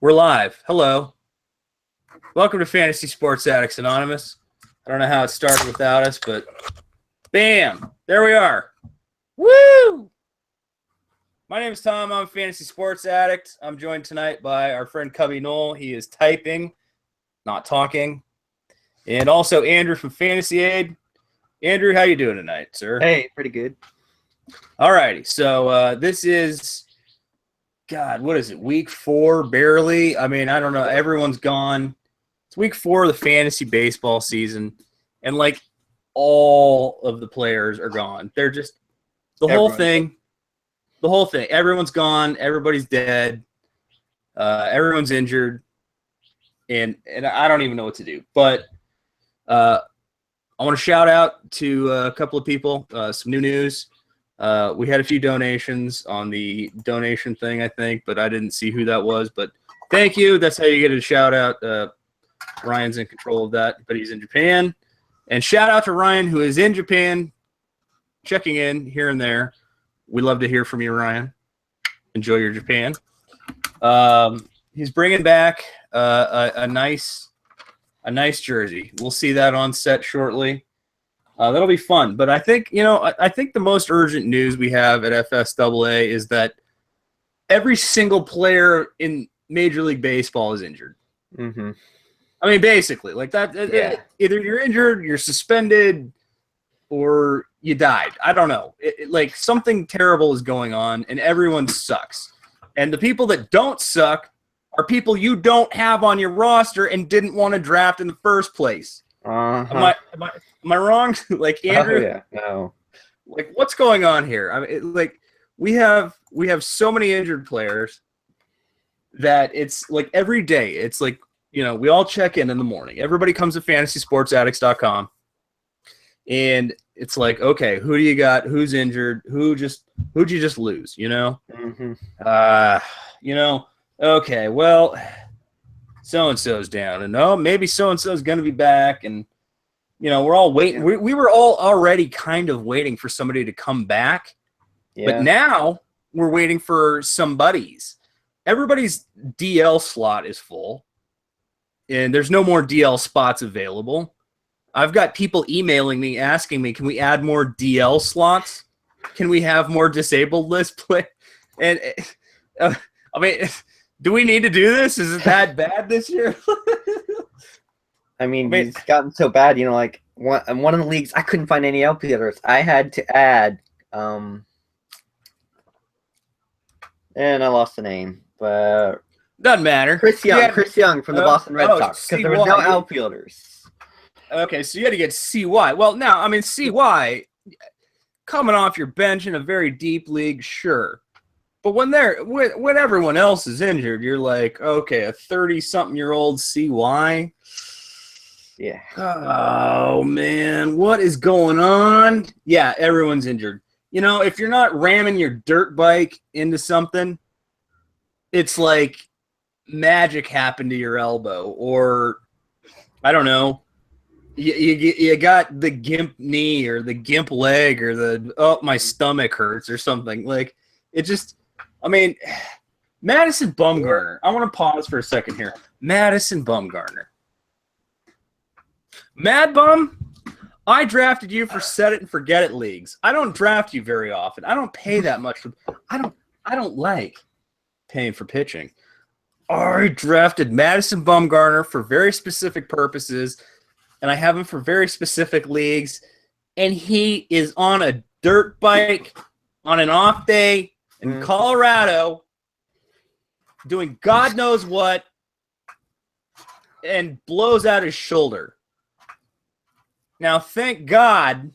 We're live. Hello. Welcome to Fantasy Sports Addicts Anonymous. I don't know how it started without us, but bam, there we are. Woo! My name is Tom. I'm a Fantasy Sports Addict. I'm joined tonight by our friend Cubby Knoll. He is typing, not talking. And also Andrew from FantasyAid. Andrew, how you doing tonight, sir? Hey, pretty good. All righty. So this is, God, what is it? Week 4, barely. I mean, I don't know. Everyone's gone. It's week 4 of the fantasy baseball season, and like all of the players are gone. They're just the whole thing. Everyone's gone. Everybody's dead. Everyone's injured, and I don't even know what to do. But I want to shout out to a couple of people. Some new news. We had a few donations on the donation thing, I think, but I didn't see who that was. But thank you. That's how you get a shout out. Ryan's in control of that, but he's in Japan. And shout out to Ryan, who is in Japan, checking in here and there. We love to hear from you, Ryan. Enjoy your Japan. He's bringing back a nice jersey. We'll see that on set shortly. That'll be fun. But I think, I think the most urgent news we have at FSAA is that every single player in Major League Baseball is injured. Mm-hmm. I mean, basically, like that. Yeah. Either you're injured, you're suspended, or you died. I don't know. Like something terrible is going on, and everyone sucks. And the people that don't suck are people you don't have on your roster and didn't want to draft in the first place. Uh-huh. Am I wrong? Like Andrew? Oh, yeah. No. Like what's going on here? I mean, we have so many injured players that it's like every day. It's like, we all check in the morning. Everybody comes to FantasySportsAddicts.com, and it's like, okay, who do you got? Who's injured? Who'd you just lose? Mm-hmm. Okay, well, so and so's down, and maybe so and so's gonna be back, and we're all waiting. We were all already kind of waiting for somebody to come back, but now we're waiting for somebody's. Everybody's DL slot is full. And there's no more DL spots available. I've got people emailing me asking me, can we add more DL slots? Can we have more disabled list play? And I mean, do we need to do this? Is it that bad this year? I mean, it's gotten so bad, like one of the leagues, I couldn't find any outfielders. I had to add, and I lost the name, but... Doesn't matter. Chris Young from the Boston Red Sox, because there were no outfielders. Okay, so you had to get CY. Well, now, I mean, CY, coming off your bench in a very deep league, sure. But when everyone else is injured, you're like, okay, a 30-something-year-old CY? Yeah. Oh, man, what is going on? Yeah, everyone's injured. If you're not ramming your dirt bike into something, it's like magic happened to your elbow, or I don't know, you got the gimp knee or the gimp leg or my stomach hurts or something. Like it just, I mean, Madison Bumgarner. I want to pause for a second here. Madison Bumgarner. Mad Bum, I drafted you for set it and forget it leagues. I don't draft you very often. I don't pay that much I don't like paying for pitching. I drafted Madison Bumgarner for very specific purposes, and I have him for very specific leagues, and he is on a dirt bike on an off day in Colorado doing God knows what and blows out his shoulder. Now, thank God,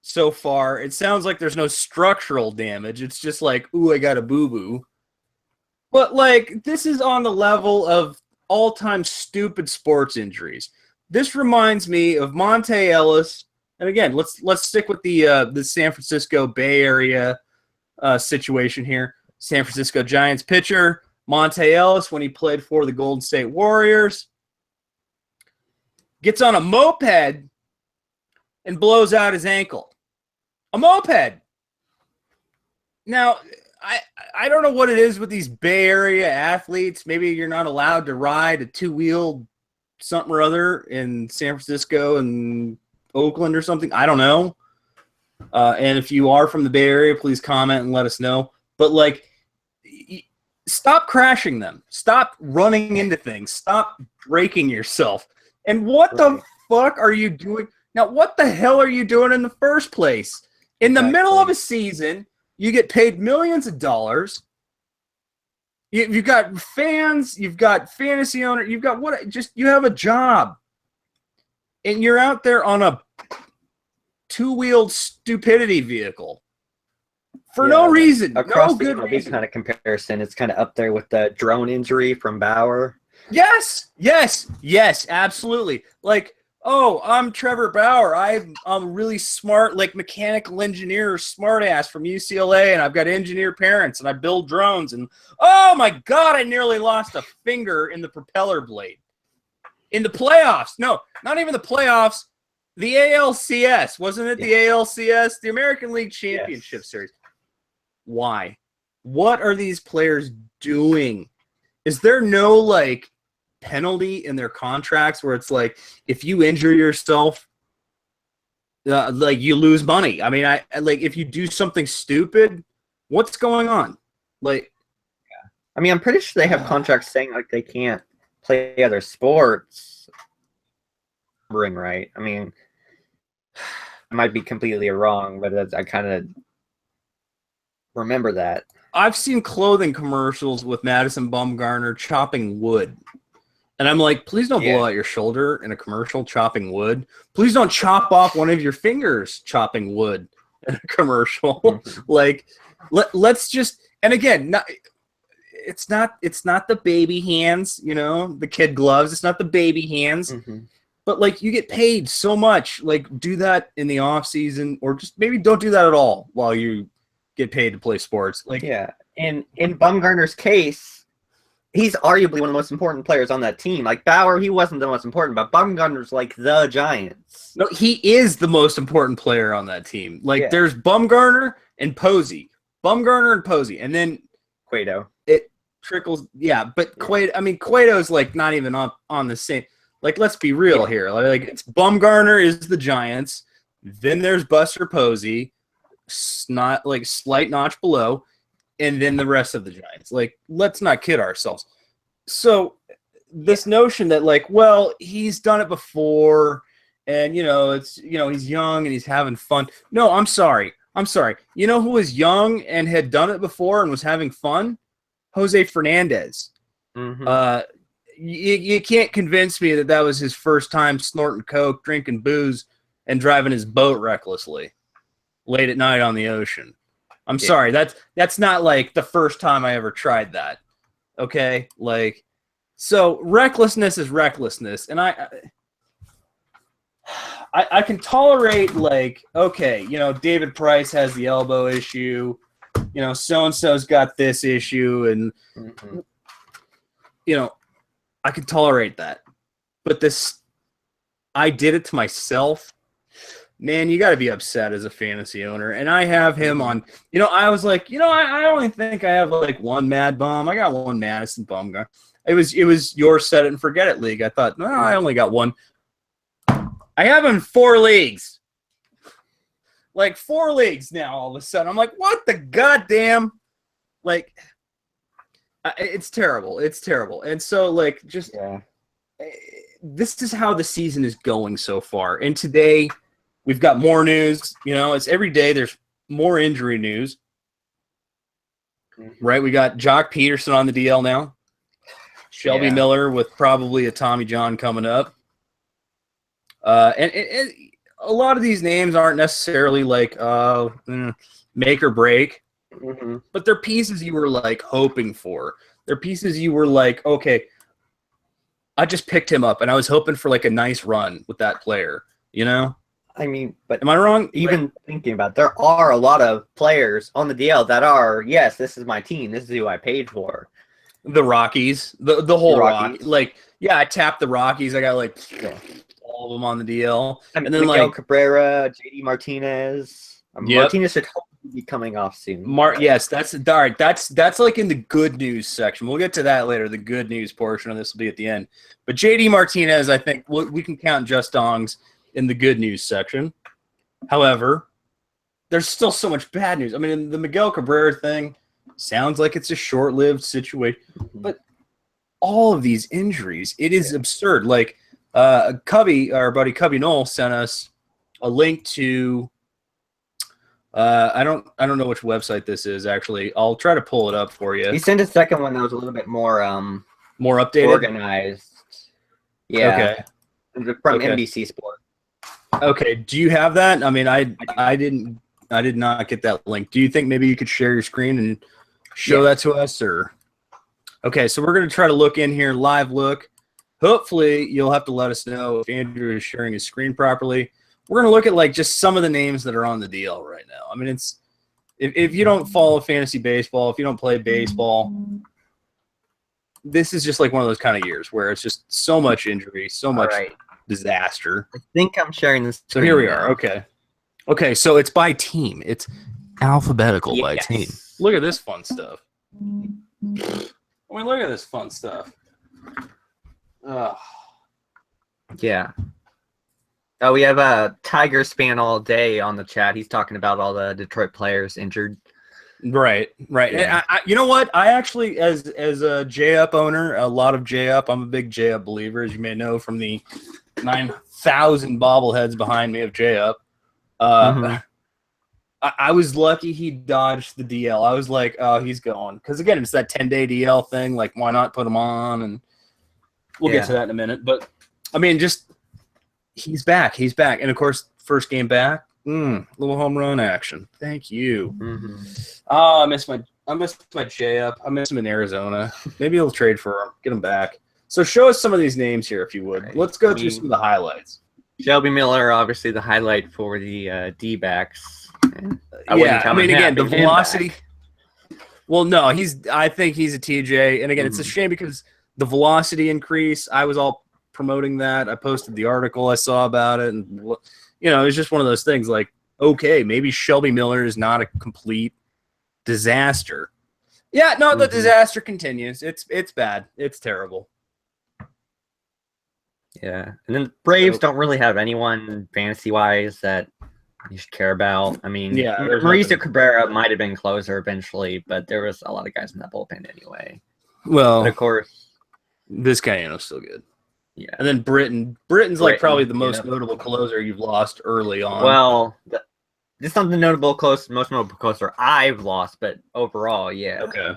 so far, it sounds like there's no structural damage. It's just like, ooh, I got a boo-boo. But, like, this is on the level of all-time stupid sports injuries. This reminds me of Monte Ellis. And, again, let's stick with the San Francisco Bay Area situation here. San Francisco Giants pitcher, Monte Ellis, when he played for the Golden State Warriors, gets on a moped and blows out his ankle. A moped. Now, I don't know what it is with these Bay Area athletes. Maybe you're not allowed to ride a two-wheeled something or other in San Francisco and Oakland or something. I don't know. And if you are from the Bay Area, please comment and let us know. But like, stop crashing them. Stop running into things. Stop breaking yourself. And what the fuck are you doing? Now, what the hell are you doing in the first place? In the middle of a season, you get paid millions of dollars. You've got fans. You've got fantasy owners. You've got you have a job. And you're out there on a two-wheeled stupidity vehicle for no reason. Across no good the reason. kind of comparison, it's kind of up there with the drone injury from Bauer. Yes, absolutely. Like, oh, I'm Trevor Bauer. I'm a really smart, like mechanical engineer, smartass from UCLA, and I've got engineer parents, and I build drones. And oh my God, I nearly lost a finger in the propeller blade in the playoffs. No, not even the playoffs. The ALCS, wasn't it? The ALCS, the American League Championship Series. Why? What are these players doing? Is there no like penalty in their contracts where it's like if you injure yourself, like you lose money? I mean, I like if you do something stupid, what's going on? Like, I mean, I'm pretty sure they have contracts saying like they can't play other sports. Right? I mean, I might be completely wrong, but I kind of remember that. I've seen clothing commercials with Madison Bumgarner chopping wood. And I'm like, please don't blow out your shoulder in a commercial chopping wood. Please don't chop off one of your fingers chopping wood in a commercial. Like, let's just, and again, it's not the baby hands, you know, the kid gloves. It's not the baby hands. But like you get paid so much, like do that in the off season, or just maybe don't do that at all while you get paid to play sports. Like in Bumgarner's case, he's arguably one of the most important players on that team. Like Bauer, he wasn't the most important, but Bumgarner's like the Giants. No, he is the most important player on that team. Like there's Bumgarner and Posey, and then Cueto. It trickles, but Cueto. I mean, Cueto's like not even on the same. Like, let's be real here. Like, it's Bumgarner is the Giants. Then there's Buster Posey, not like slight notch below, and then the rest of the Giants. Like, let's not kid ourselves. So, this notion that like, well, he's done it before, and it's he's young and he's having fun. No, I'm sorry. You know who was young and had done it before and was having fun? Jose Fernandez. You can't convince me that was his first time snorting coke, drinking booze, and driving his boat recklessly late at night on the ocean. I'm sorry. That's not like the first time I ever tried that. Okay? Like, so recklessness is recklessness. And I can tolerate like, okay, David Price has the elbow issue. So-and-so's got this issue. And, I can tolerate that. But I did it to myself. Man, you got to be upset as a fantasy owner. And I have him on, I was like, I only think I have like one Mad Bum. I got one Madison Bumgarner. It was your set it and forget it league. I thought, no, I only got one. I have him in 4 leagues. Like 4 leagues now all of a sudden. I'm like, what the goddamn? Like, it's terrible. It's terrible. And so, like, this is how the season is going so far. And today, we've got more news. It's every day there's more injury news. Right? We got Jock Peterson on the DL now. Shelby Miller with probably a Tommy John coming up. And a lot of these names aren't necessarily like make or break. But they're pieces you were like hoping for. They're pieces you were like, okay, I just picked him up and I was hoping for like a nice run with that player, I mean, but am I wrong? Even thinking about it, there are a lot of players on the DL that are, yes, this is my team. This is who I paid for. The Rockies, the whole Rockies. Like, I tapped the Rockies. I got like all of them on the DL. I mean, and then Miguel like Cabrera, JD Martinez. Martinez should hopefully be coming off soon. Yes, that's all right. That's like in the good news section. We'll get to that later. The good news portion of this will be at the end. But JD Martinez, I think we can count Just Dongs in the good news section. However, there's still so much bad news. I mean, the Miguel Cabrera thing sounds like it's a short-lived situation, but all of these injuries, it is absurd. Like Cubby, our buddy Cubby Knoll, sent us a link to. I don't know which website this is actually. I'll try to pull it up for you. He sent a second one that was a little bit more updated, organized. Yeah. Okay. From NBC Sports. Okay. Do you have that? I mean, I did not get that link. Do you think maybe you could share your screen and show that to us, or? Okay, so we're gonna try to look in here, live look. Hopefully, you'll have to let us know if Andrew is sharing his screen properly. We're going to look at like just some of the names that are on the DL right now. I mean, it's if you don't follow fantasy baseball, if you don't play baseball, this is just like one of those kind of years where it's just so much injury, so much disaster. I think I'm sharing this. So here we are. Okay, so it's by team. It's alphabetical by team. Look at this fun stuff. I mean, look at this fun stuff. Yeah. Oh, we have a Tiger fan all day on the chat. He's talking about all the Detroit players injured. Right. Yeah. I, you know what? I actually, as a J-Up owner, a lot of J-Up, I'm a big J-Up believer, as you may know from the 9,000 bobbleheads behind me of J-Up. I was lucky he dodged the DL. I was like, oh, he's going. Because, again, it's that 10-day DL thing. Like, why not put him on? And we'll get to that in a minute. But, I mean, just he's back. And, of course, first game back, little home run action. Thank you. Oh, I missed my J-Up. I missed him in Arizona. Maybe he'll trade for him. Get him back. So show us some of these names here, if you would. Right. Let's go through some of the highlights. Shelby Miller, obviously the highlight for the D-backs. I mean, again, the velocity. Well, no, I think he's a TJ. And, again, it's a shame because the velocity increase, I was all promoting that. I posted the article I saw about it. And, you know, it's just one of those things like, okay, maybe Shelby Miller is not a complete disaster. Yeah, no, the disaster continues. It's bad. It's terrible. Yeah. And then the Braves don't really have anyone fantasy-wise that you should care about. I mean, Mauricio Cabrera might have been closer eventually, but there was a lot of guys in that bullpen anyway. Well, but of course, this guy is still good. Yeah. And then Britton's like probably the most notable closer you've lost early on. Well, it's not the most notable closer I've lost, but overall, yeah. Okay.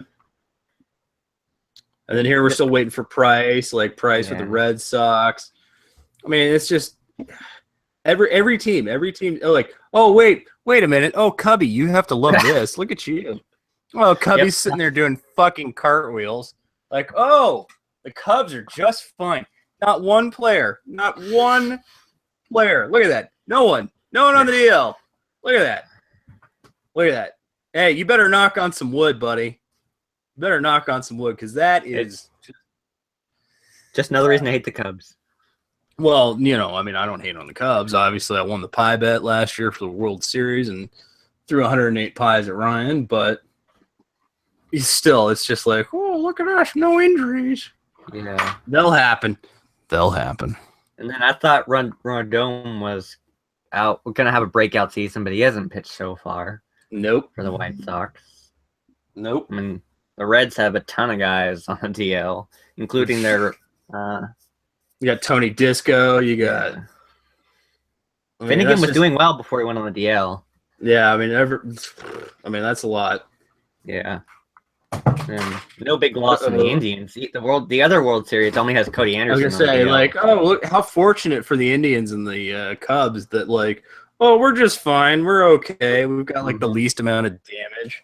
And then here we're still waiting for Price with the Red Sox. I mean, it's just every team. Like, oh wait a minute. Oh, Cubby, you have to love this. Look at you. Oh, Cubby's sitting there doing fucking cartwheels. Like, oh, the Cubs are just fine. Not one player. Look at that. No one on the DL. Look at that. Hey, you better knock on some wood, buddy. You better knock on some wood because that is just another reason to hate the Cubs. Well, you know, I mean, I don't hate on the Cubs. Obviously, I won the pie bet last year for the World Series and threw 108 pies at Ryan, but it's just like, oh, look at us, no injuries. Yeah. They'll happen. And then I thought Rondon was out. We're going to have a breakout season, but he hasn't pitched so far. Nope. For the White Sox. Nope. I mean, the Reds have a ton of guys on the DL, including their you got Tony Disco. You got Finnegan was doing well before he went on the DL. Yeah, I mean, that's a lot. Yeah. And no big loss in the Indians. The other World Series only has Cody Anderson. I was gonna say, like, oh, look how fortunate for the Indians and the Cubs that, like, oh, we're just fine, we're okay, we've got like the least amount of damage.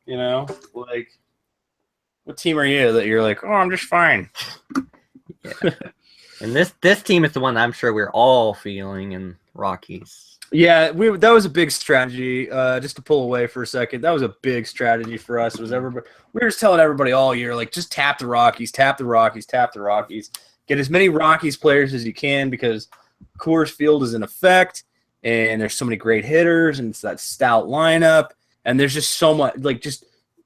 You know, like, what team are you that you're like, oh, I'm just fine? Yeah. And this team is the one I'm sure we're all feeling in Rockies. Yeah, that was a big strategy. Just to pull away for a second, that was a big strategy for us. We were just telling everybody all year, like, just tap the Rockies. Get as many Rockies players as you can because Coors Field is in effect. and there's so many great hitters, and it's that stout lineup, and there's just so much,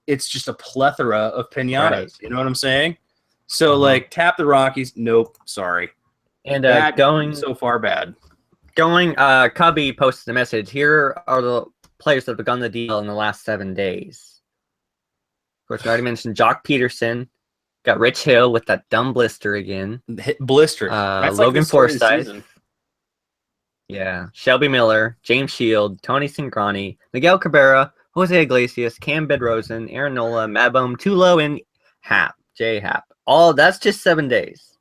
it's just a plethora of pinatas. Right. You know what I'm saying? So tap the Rockies. Nope, sorry. And Bad, so far bad. Cubby posted a message. Here are the players that have begun the deal in the last 7 days. Of course, I already mentioned Jock Peterson. Got Rich Hill with that dumb blister again. Blister. Logan Forsythe. Yeah. Shelby Miller, James Shield, Tony Cingrani, Miguel Cabrera, Jose Iglesias, Cam Bedrosian, Aaron Nola, Mabum, Tulo, and J Happ. All that's just 7 days.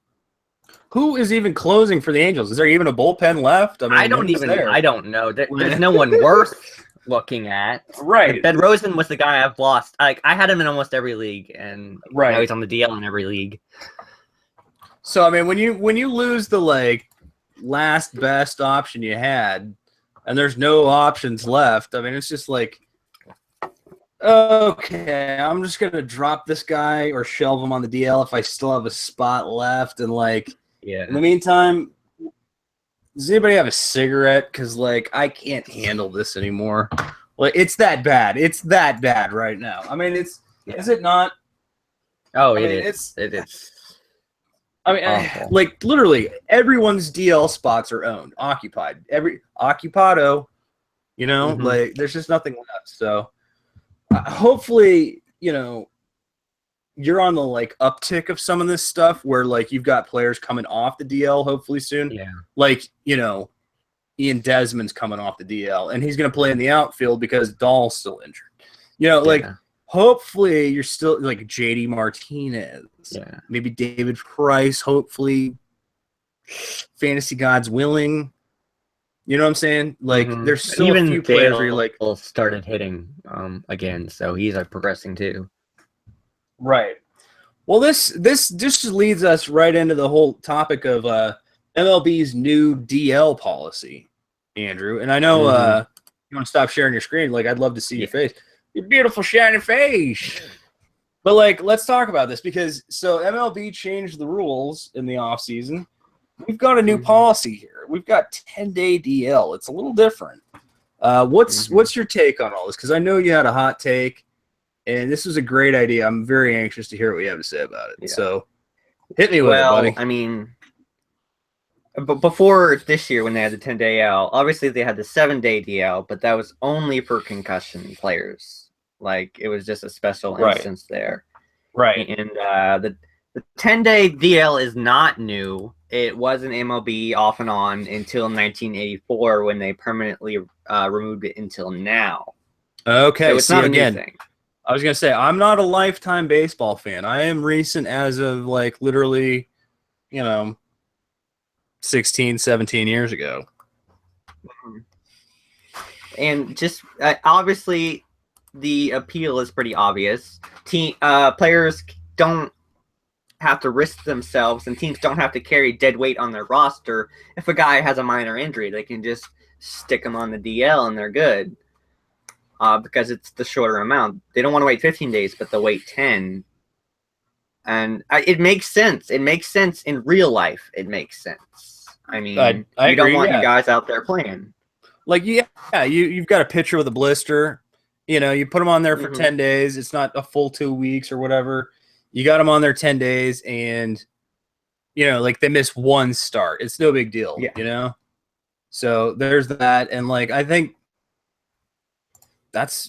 Who is even closing for the Angels? Is there even a bullpen left? I don't know. There's no one worth looking at. Right. Bedrosian was the guy I've lost. I had him in almost every league, and now he's on the DL in every league. So I mean, when you lose the last best option you had, and there's no options left, I mean, it's just okay, I'm just gonna drop this guy or shelve him on the DL if I still have a spot left, and in the meantime, does anybody have a cigarette? Because I can't handle this anymore. It's that bad. It's that bad right now. I mean, is it not? Oh, it is. It is. I mean, literally everyone's DL spots are owned, occupied. Every occupado, there's just nothing left. So hopefully, you're on the uptick of some of this stuff where you've got players coming off the DL hopefully soon. Yeah. Ian Desmond's coming off the DL and he's going to play in the outfield because Dahl's still injured. Hopefully you're still JD Martinez. Yeah. Maybe David Price, hopefully fantasy gods willing. You know what I'm saying? There's still even a few players where you're started hitting again, so he's progressing too. Right. Well, this just leads us right into the whole topic of MLB's new DL policy, Andrew. And I know you want to stop sharing your screen. I'd love to see your face. Your beautiful shiny face. But let's talk about this because MLB changed the rules in the offseason. We've got a new policy here. We've got 10-day DL. It's a little different. What's your take on all this? Because I know you had a hot take. And this was a great idea. I'm very anxious to hear what you have to say about it. Yeah. So hit me with it, buddy. I mean, before this year when they had the 10-day DL, obviously they had the 7-day DL, but that was only for concussion players. It was just a special instance there. Right. And the 10-day DL is not new. It was in MLB off and on until 1984 when they permanently removed it until now. Okay. So it's not a new thing. I was going to say, I'm not a lifetime baseball fan. I am recent as of literally, 16, 17 years ago. And just obviously the appeal is pretty obvious. Players don't have to risk themselves and teams don't have to carry dead weight on their roster. If a guy has a minor injury, they can just stick him on the DL and they're good. Because it's the shorter amount. They don't want to wait 15 days, but they'll wait 10. And it makes sense. It makes sense in real life. It makes sense. I mean, you don't want you guys out there playing. You've got a pitcher with a blister. You put them on there for 10 days. It's not a full 2 weeks or whatever. You got them on there 10 days, and, they miss one start. It's no big deal, So there's that. And, I think that's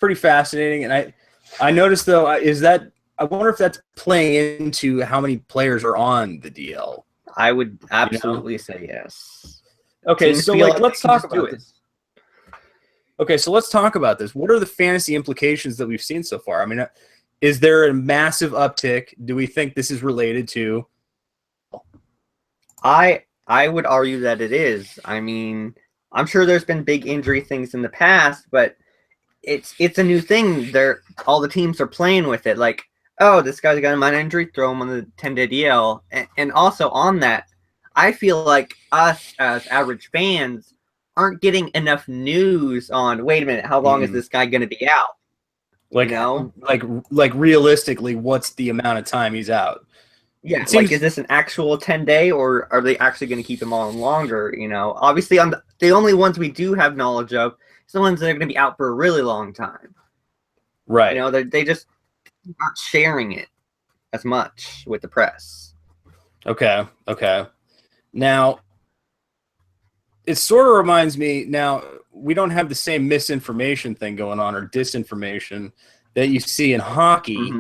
pretty fascinating. And I noticed though, I wonder if that's playing into how many players are on the DL. I would absolutely say yes. Okay, so let's talk about this. Okay, so let's talk about this. What are the fantasy implications that we've seen so far? I mean, is there a massive uptick? Do we think this is related to? I would argue that it is. I mean, I'm sure there's been big injury things in the past, but it's a new thing. All the teams are playing with it. This guy's got a minor injury, throw him on the 10-day DL. And also on that, I feel like us as average fans aren't getting enough news on, wait a minute, how long is this guy going to be out? Realistically, what's the amount of time he's out? Yeah, is this an actual 10-day, or are they actually going to keep him on longer? Obviously on the only ones we do have knowledge of is the ones that are going to be out for a really long time. Right. You know, they just aren't sharing it as much with the press. Okay. Now, it sort of reminds me, now, we don't have the same misinformation thing going on or disinformation that you see in hockey,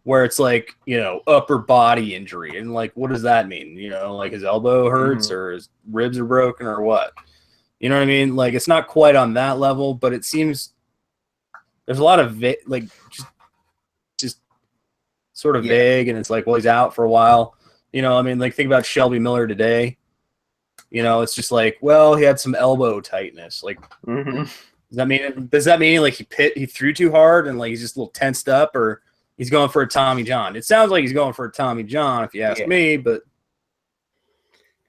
where it's like, you know, upper body injury. And like, what does that mean? You know, like his elbow hurts or his ribs are broken or what? You know what I mean? Like, it's not quite on that level, but it seems there's a lot of just sort of vague, and it's like, well, he's out for a while. You know, I mean, like, think about Shelby Miller today. You know, it's just like, well, he had some elbow tightness. Like, does that mean like he threw too hard and like he's just a little tensed up, or he's going for a Tommy John? It sounds like he's going for a Tommy John, if you ask me, but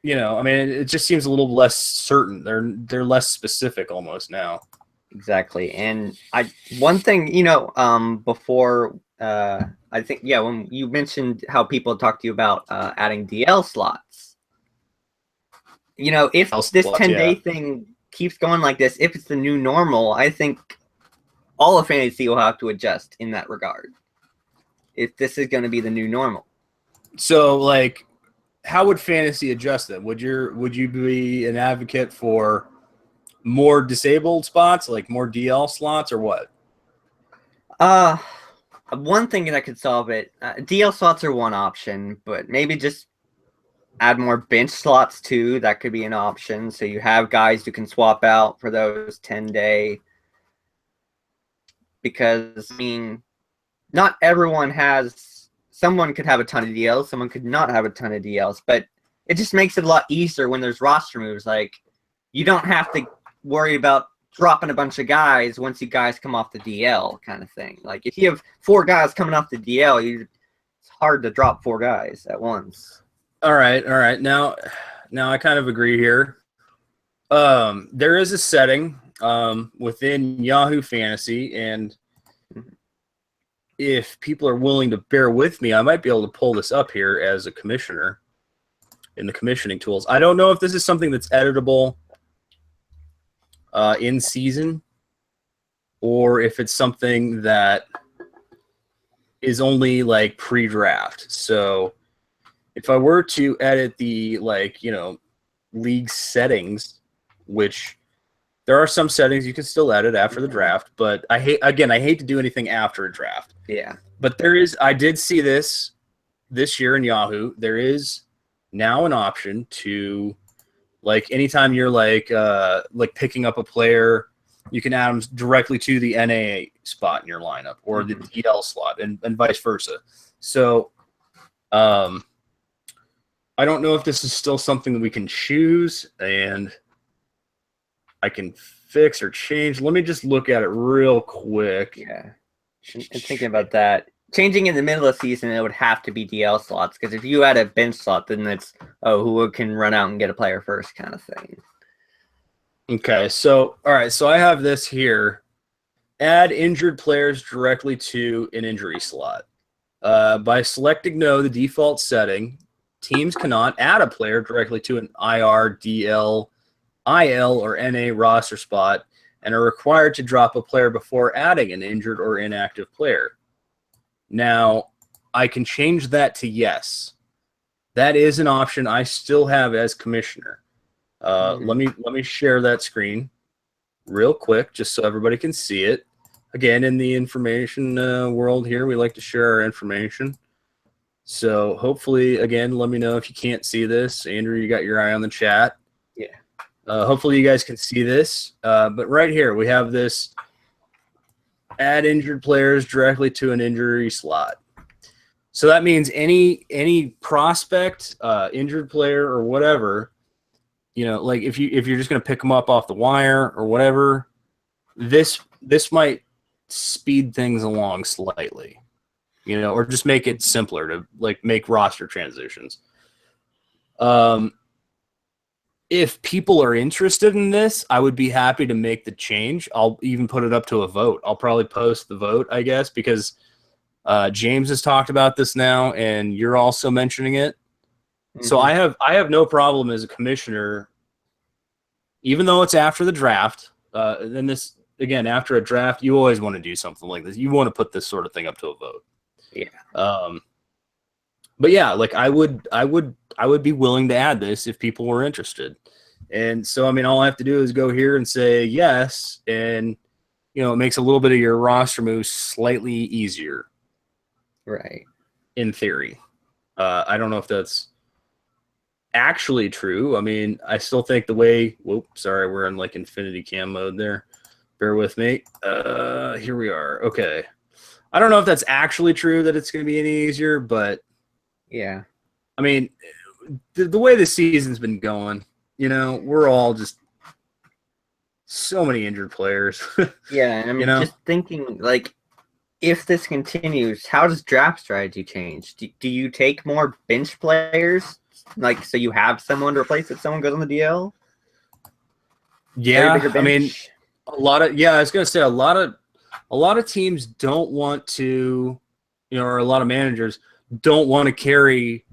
you know, I mean, it just seems a little less certain. They're less specific almost now. Exactly. And one thing, you know, before I think when you mentioned how people talk to you about adding DL slots, you know, if this 10-day thing keeps going like this, if it's the new normal, I think all of fantasy will have to adjust in that regard. If this is going to be the new normal. So, like, how would fantasy adjust it? Would you be an advocate for more disabled spots, like more DL slots, or what? One thing that could solve it, DL slots are one option, but maybe just add more bench slots too. That could be an option. So you have guys who can swap out for those 10-day. Because, I mean, not everyone has, someone could have a ton of DLs, someone could not have a ton of DLs, but it just makes it a lot easier when there's roster moves. Like, you don't have to worry about dropping a bunch of guys once you guys come off the DL kind of thing. Like, if you have 4 guys coming off the DL, it's hard to drop 4 guys at once. All right. Now I kind of agree here. There is a setting within Yahoo Fantasy, and if people are willing to bear with me, I might be able to pull this up here as a commissioner in the commissioning tools. I don't know if this is something that's editable in season, or if it's something that is only like pre-draft. So if I were to edit the, like, you know, league settings, which there are some settings you can still edit after the draft, but I hate to do anything after a draft. Yeah. But I did see this year in Yahoo. There is now an option to, like, anytime you're like picking up a player, you can add them directly to the NA spot in your lineup or the DL slot, and vice versa. So, I don't know if this is still something that we can choose and I can fix or change. Let me just look at it real quick. Yeah. And thinking about that, changing in the middle of the season, it would have to be DL slots, because if you add a bench slot, then it's, who can run out and get a player first kind of thing. Okay, so, all right, so I have this here. Add injured players directly to an injury slot. By selecting no, the default setting, teams cannot add a player directly to an IR, DL, IL, or NA roster spot, and are required to drop a player before adding an injured or inactive player. Now, I can change that to yes. That is an option I still have as commissioner. Let me share that screen real quick, just so everybody can see it. Again, in the information world here, we like to share our information. So hopefully, again, let me know if you can't see this. Andrew, you got your eye on the chat. Yeah. Hopefully you guys can see this. But right here, we have this add injured players directly to an injury slot. So that means any prospect, injured player, or whatever, you know, like if you're just going to pick them up off the wire or whatever, this might speed things along slightly. You know, or just make it simpler to, like, make roster transitions. If people are interested in this, I would be happy to make the change. I'll even put it up to a vote. I'll probably post the vote, I guess, because James has talked about this now, and you're also mentioning it. So I have no problem as a commissioner, even though it's after the draft, then this again after a draft, you always want to do something like this. You want to put this sort of thing up to a vote. Yeah. But yeah, like I would be willing to add this if people were interested. And so I mean, all I have to do is go here and say yes, and it makes a little bit of your roster moves slightly easier. Right. In theory. I don't know if that's actually true. I mean, I still think the way, sorry, we're in like infinity cam mode there. Bear with me. Here we are. Okay. I don't know if that's actually true that it's going to be any easier, but yeah. I mean, the way the season's been going, we're all just so many injured players. Yeah, and I mean, just thinking, like, if this continues, how does draft strategy change? Do you take more bench players, like, so you have someone to replace if someone goes on the DL? Yeah, I mean, I was going to say a lot of teams don't want to, or a lot of managers don't want to carry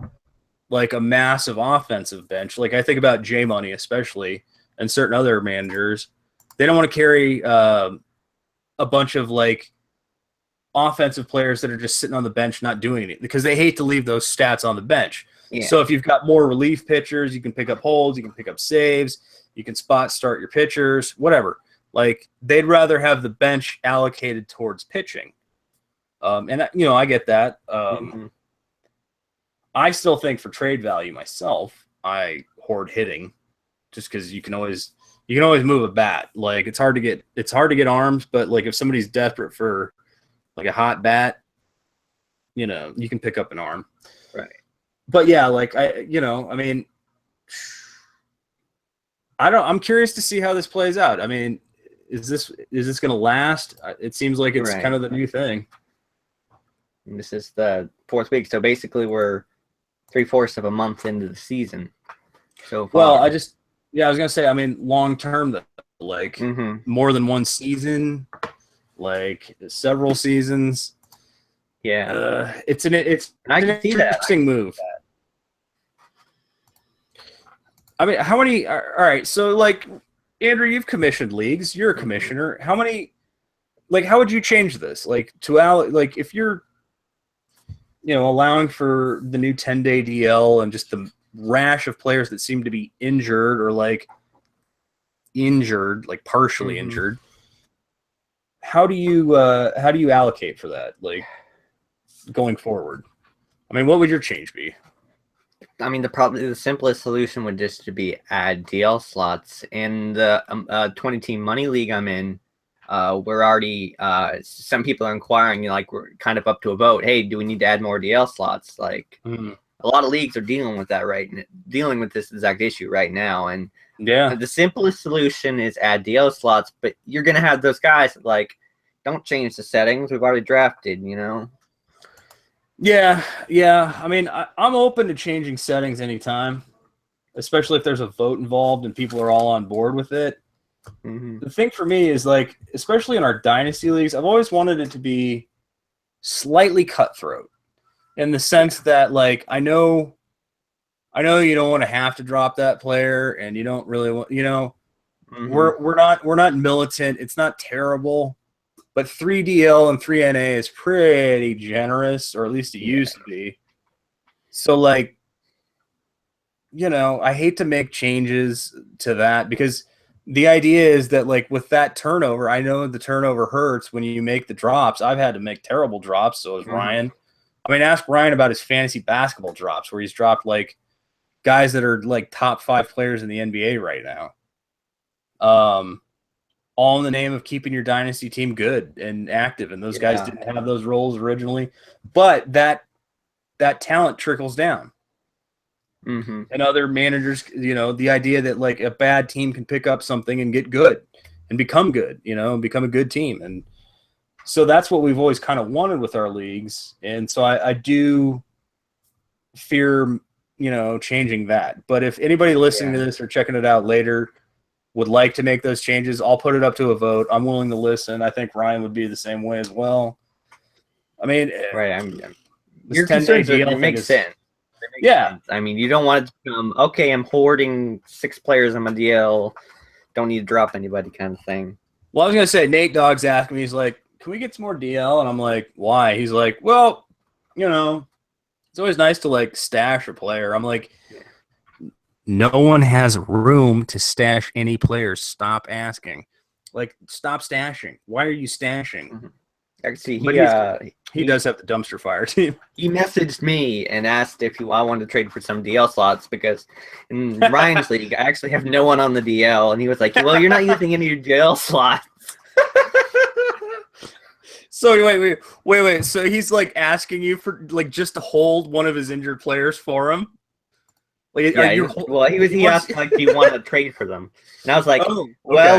like a massive offensive bench. Like I think about J Money especially, and certain other managers, they don't want to carry a bunch of like offensive players that are just sitting on the bench not doing anything because they hate to leave those stats on the bench. Yeah. So if you've got more relief pitchers, you can pick up holds, you can pick up saves, you can spot start your pitchers, whatever. Like they'd rather have the bench allocated towards pitching. And I get that. I still think for trade value myself, I hoard hitting just because you can always move a bat. Like it's hard to get arms, but like if somebody's desperate for like a hot bat, you can pick up an arm. Right. But yeah, like I'm curious to see how this plays out. I mean, is this going to last? It seems like it's kind of the new thing. And this is the 4th week, so basically we're 3/4 of a month into the season. So far. Well, I was gonna say, I mean, long term, like more than one season, like several seasons. Yeah, it's an interesting move. I mean, how many? All right, so like Andrew, you've commissioned leagues. You're a commissioner. How many? Like, how would you change this? Like like if you're allowing for the new 10-day DL and just the rash of players that seem to be injured or like partially injured. How do you allocate for that? Like going forward? I mean, what would your change be? I mean, the simplest solution would just to be add DL slots. In the 20-team money league I'm in, we're already some people are inquiring, like we're kind of up to a vote. Hey, do we need to add more DL slots? Like a lot of leagues are dealing with this exact issue right now. And the simplest solution is add DL slots, but you're gonna have those guys that like don't change the settings. We've already drafted, Yeah. I mean, I'm open to changing settings anytime, especially if there's a vote involved and people are all on board with it. The thing for me is like, especially in our dynasty leagues, I've always wanted it to be slightly cutthroat in the sense that like, I know you don't want to have to drop that player and you don't really want, we're not militant. It's not terrible, but 3 DL and 3 NA is pretty generous, or at least it used to be. So like, I hate to make changes to that because the idea is that like with that turnover, I know the turnover hurts when you make the drops. I've had to make terrible drops. So has Ryan. I mean, ask Ryan about his fantasy basketball drops where he's dropped like guys that are like top 5 players in the NBA right now. All in the name of keeping your dynasty team good and active. And those guys didn't have those roles originally, but that talent trickles down. And other managers, the idea that like a bad team can pick up something and get good and become good, and become a good team. And so that's what we've always kind of wanted with our leagues. And so I do fear, changing that. But if anybody listening to this or checking it out later would like to make those changes, I'll put it up to a vote. I'm willing to listen. I think Ryan would be the same way as well. I mean, your concerns make sense. Yeah. I mean, you don't want it to become, okay, I'm hoarding 6 players on my DL. don't need to drop anybody kind of thing. Well, I was gonna say Nate Dogg's asking me. He's like, "Can we get some more DL?" And I'm like, "Why?" He's like, "Well, you know, it's always nice to like stash a player." I'm like, "No one has room to stash any players. Stop asking. Like, stop stashing. Why are you stashing?" Mm-hmm. Actually, he does have the dumpster fire team. He messaged me and asked if I wanted to trade for some DL slots because in Ryan's league, I actually have no one on the DL. And he was like, well, you're not using any of your DL slots. So wait. So he's like asking you for like just to hold one of his injured players for him? Like, yeah, he asked like, do you want to trade for them? And I was like, well,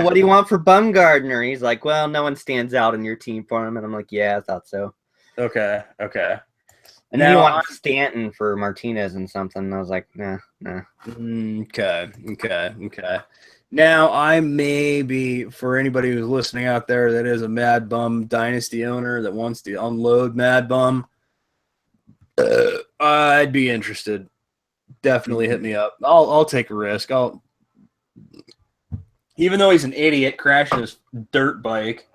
what do you want for Bumgardner? He's like, well, no one stands out in your team for him. And I'm like, yeah, I thought so. Okay. And then you want Stanton for Martinez and something. And I was like, nah. Okay. Now, I may be, for anybody who's listening out there that is a Mad Bum Dynasty owner that wants to unload Mad Bum, I'd be interested. Definitely hit me up. I'll take a risk. Even though he's an idiot crashing his dirt bike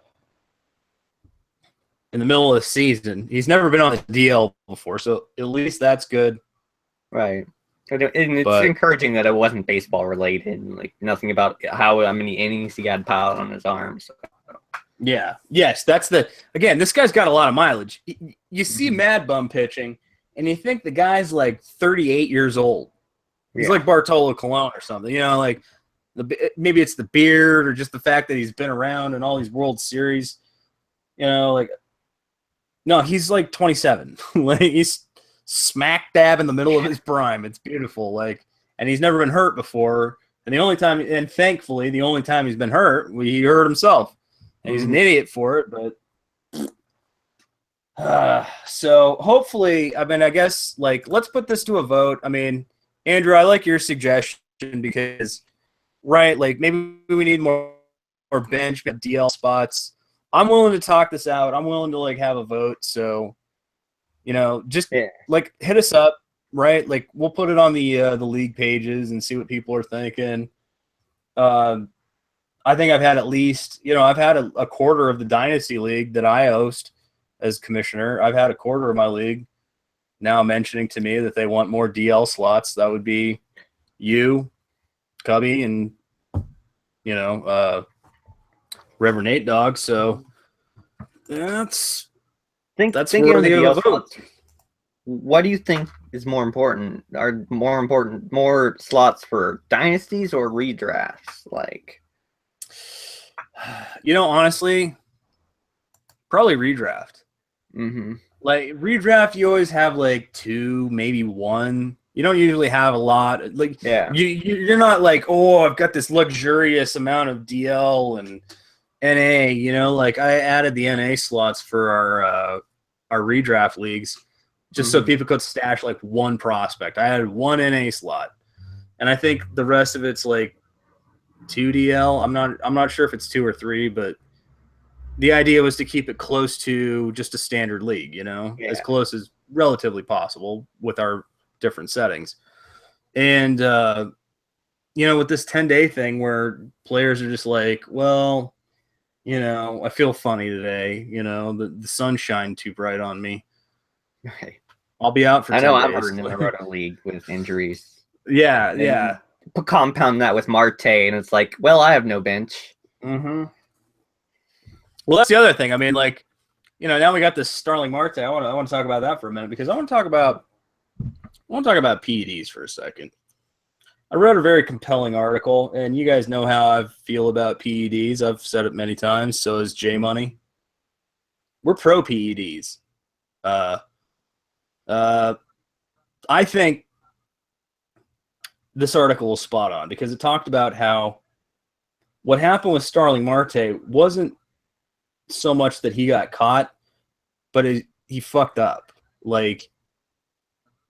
in the middle of the season, he's never been on the DL before, so at least that's good. Right. And it's encouraging that it wasn't baseball related, like nothing about how many innings he got piled on his arms. Yeah. Yes, that's again, this guy's got a lot of mileage. You see Mad Bum pitching, and you think the guy's like 38 years old. He's like Bartolo Colon or something. You know, like maybe it's the beard or just the fact that he's been around in all these World Series. You know, like no, he's like 27. Like he's smack dab in the middle of his prime. It's beautiful. Like, and he's never been hurt before. And thankfully, the only time he's been hurt, he hurt himself. And he's an idiot for it, but. So hopefully, I mean, I guess like let's put this to a vote. I mean, Andrew, I like your suggestion because, right, like maybe we need more bench DL spots. I'm willing to talk this out. I'm willing to like have a vote. So, you know, just like hit us up, right? Like we'll put it on the league pages and see what people are thinking. I think I've had at least, I've had a quarter of the Dynasty League that I host as commissioner. I've had a quarter of my league now mentioning to me that they want more DL slots. That would be you, Cubby, and Reverend Nate Dog. So that's thinking of the DL slots. What do you think is more important? Are more slots for dynasties or redrafts? Like, honestly, probably redraft. Mm-hmm. Like redraft, you always have like 2, maybe 1. You don't usually have a lot. Like, you're not like, oh, I've got this luxurious amount of DL and NA. Like I added the NA slots for our redraft leagues just so people could stash like one prospect. I added 1 NA slot, and I think the rest of it's like 2 DL. I'm not sure if it's 2 or 3, but. The idea was to keep it close to just a standard league, as close as relatively possible with our different settings. And, with this 10-day thing where players are just like, well, I feel funny today. The sun shined too bright on me. Right. I'll be out for 10 days. I know I'm hurting in the Roto League with injuries. Yeah. Compound that with Marte, and it's like, well, I have no bench. Mm-hmm. Well, that's the other thing. I mean, like, now we got this Starling Marte. I want to talk about that for a minute because I want to talk about PEDs for a second. I wrote a very compelling article, and you guys know how I feel about PEDs. I've said it many times. So is J Money. We're pro PEDs. I think this article was spot on because it talked about how what happened with Starling Marte wasn't so much that he got caught, but he fucked up. Like,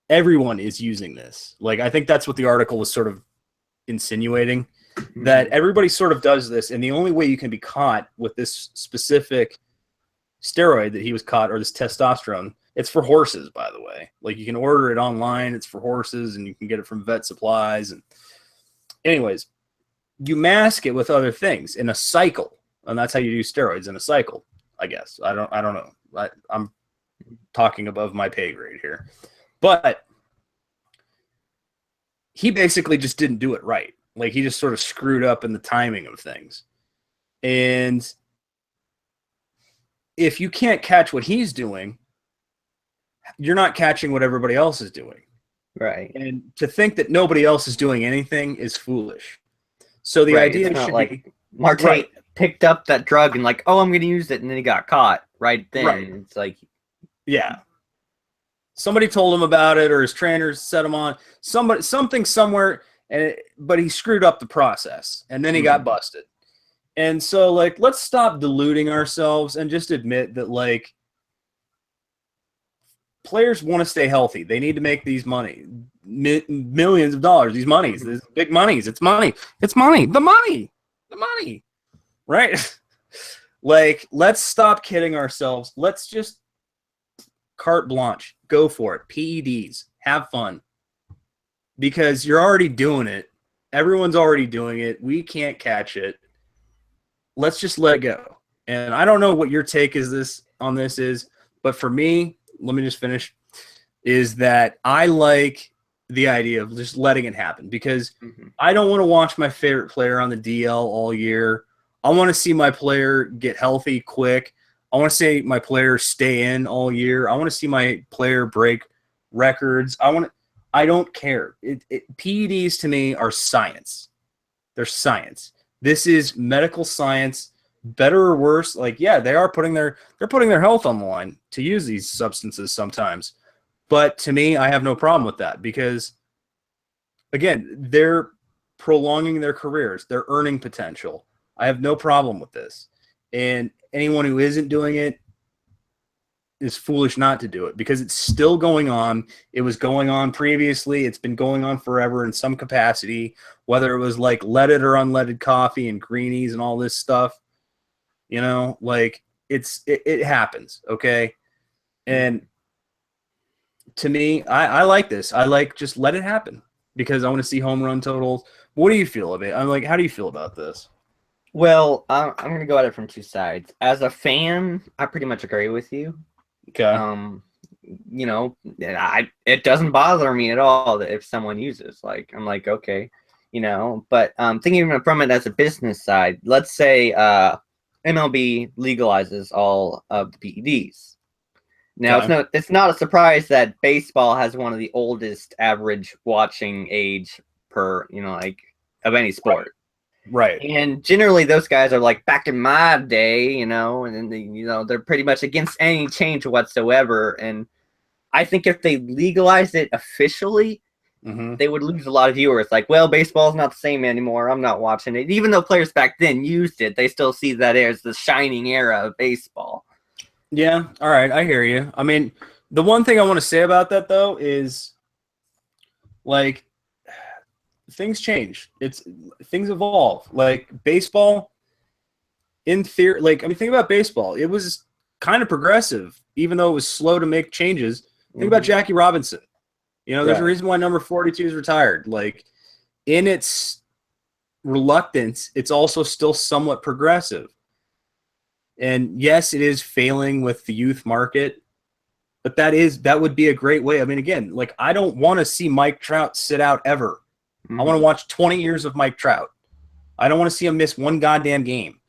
everyone is using this. Like, I think that's what the article was sort of insinuating, that everybody sort of does this, and the only way you can be caught with this specific steroid that he was caught, or this testosterone, it's for horses, by the way. Like, you can order it online. It's for horses, and you can get it from vet supplies. And anyways, you mask it with other things in a cycle, and that's how you do steroids, in a cycle, I guess. I don't know. I'm talking above my pay grade here. But he basically just didn't do it right. Like, he just sort of screwed up in the timing of things. And if you can't catch what he's doing, you're not catching what everybody else is doing. Right. And to think that nobody else is doing anything is foolish. So the idea it's not should like be Marte right. picked up that drug and like, oh, I'm going to use it, and then he got caught right then. Right. It's like, yeah, somebody told him about it, or his trainers set him on something somewhere, but he screwed up the process, and then he got busted. And so, like, let's stop deluding ourselves and just admit that, like, players want to stay healthy. They need to make these millions of dollars, these monies, these big monies. It's money. It's money. The money. Right? Like, let's stop kidding ourselves. Let's just carte blanche. Go for it. PEDs. Have fun. Because you're already doing it. Everyone's already doing it. We can't catch it. Let's just let it go. And I don't know what your take on this is, but for me, let me just finish, is that I like the idea of just letting it happen, because I don't want to watch my favorite player on the DL all year. I want to see my player get healthy quick. I want to see my player stay in all year. I want to see my player break records. I don't care. PEDs to me are science. They're science. This is medical science, better or worse. Like, yeah, they're putting their health on the line to use these substances sometimes. But to me, I have no problem with that, because, again, they're prolonging their careers, their earning potential. I have no problem with this. And anyone who isn't doing it is foolish not to do it, because it's still going on. It was going on previously. It's been going on forever in some capacity, whether it was like leaded or unleaded coffee and greenies and all this stuff. You know, like, it happens, okay? And to me, I like this. I like, just let it happen, because I want to see home run totals. What do you feel of it? I'm like, how do you feel about this? Well, I'm going to go at it from two sides. As a fan, I pretty much agree with you. Okay. You know, it doesn't bother me at all that if someone uses, like, I'm like, okay, you know, but thinking from it as a business side, let's say MLB legalizes all of the PEDs. Now, it's not a surprise that baseball has one of the oldest average watching age per, you know, like, of any sport. Right. And generally those guys are like, back in my day, you know, and then you know, they're pretty much against any change whatsoever. And I think if they legalized it officially, they would lose a lot of viewers. Like, well, baseball's not the same anymore. I'm not watching it. Even though players back then used it, they still see that as the shining era of baseball. Yeah. All right. I hear you. I mean, the one thing I want to say about that, though, is, like, things change. Things evolve. Like, baseball, in theory, like, I mean, think about baseball. It was kind of progressive, even though it was slow to make changes. Think about Jackie Robinson. You know, there's a reason why number 42 is retired. Like, in its reluctance, it's also still somewhat progressive. And yes, it is failing with the youth market, but that would be a great way. I mean, again, like, I don't want to see Mike Trout sit out ever. I want to watch 20 years of Mike Trout. I don't want to see him miss one goddamn game.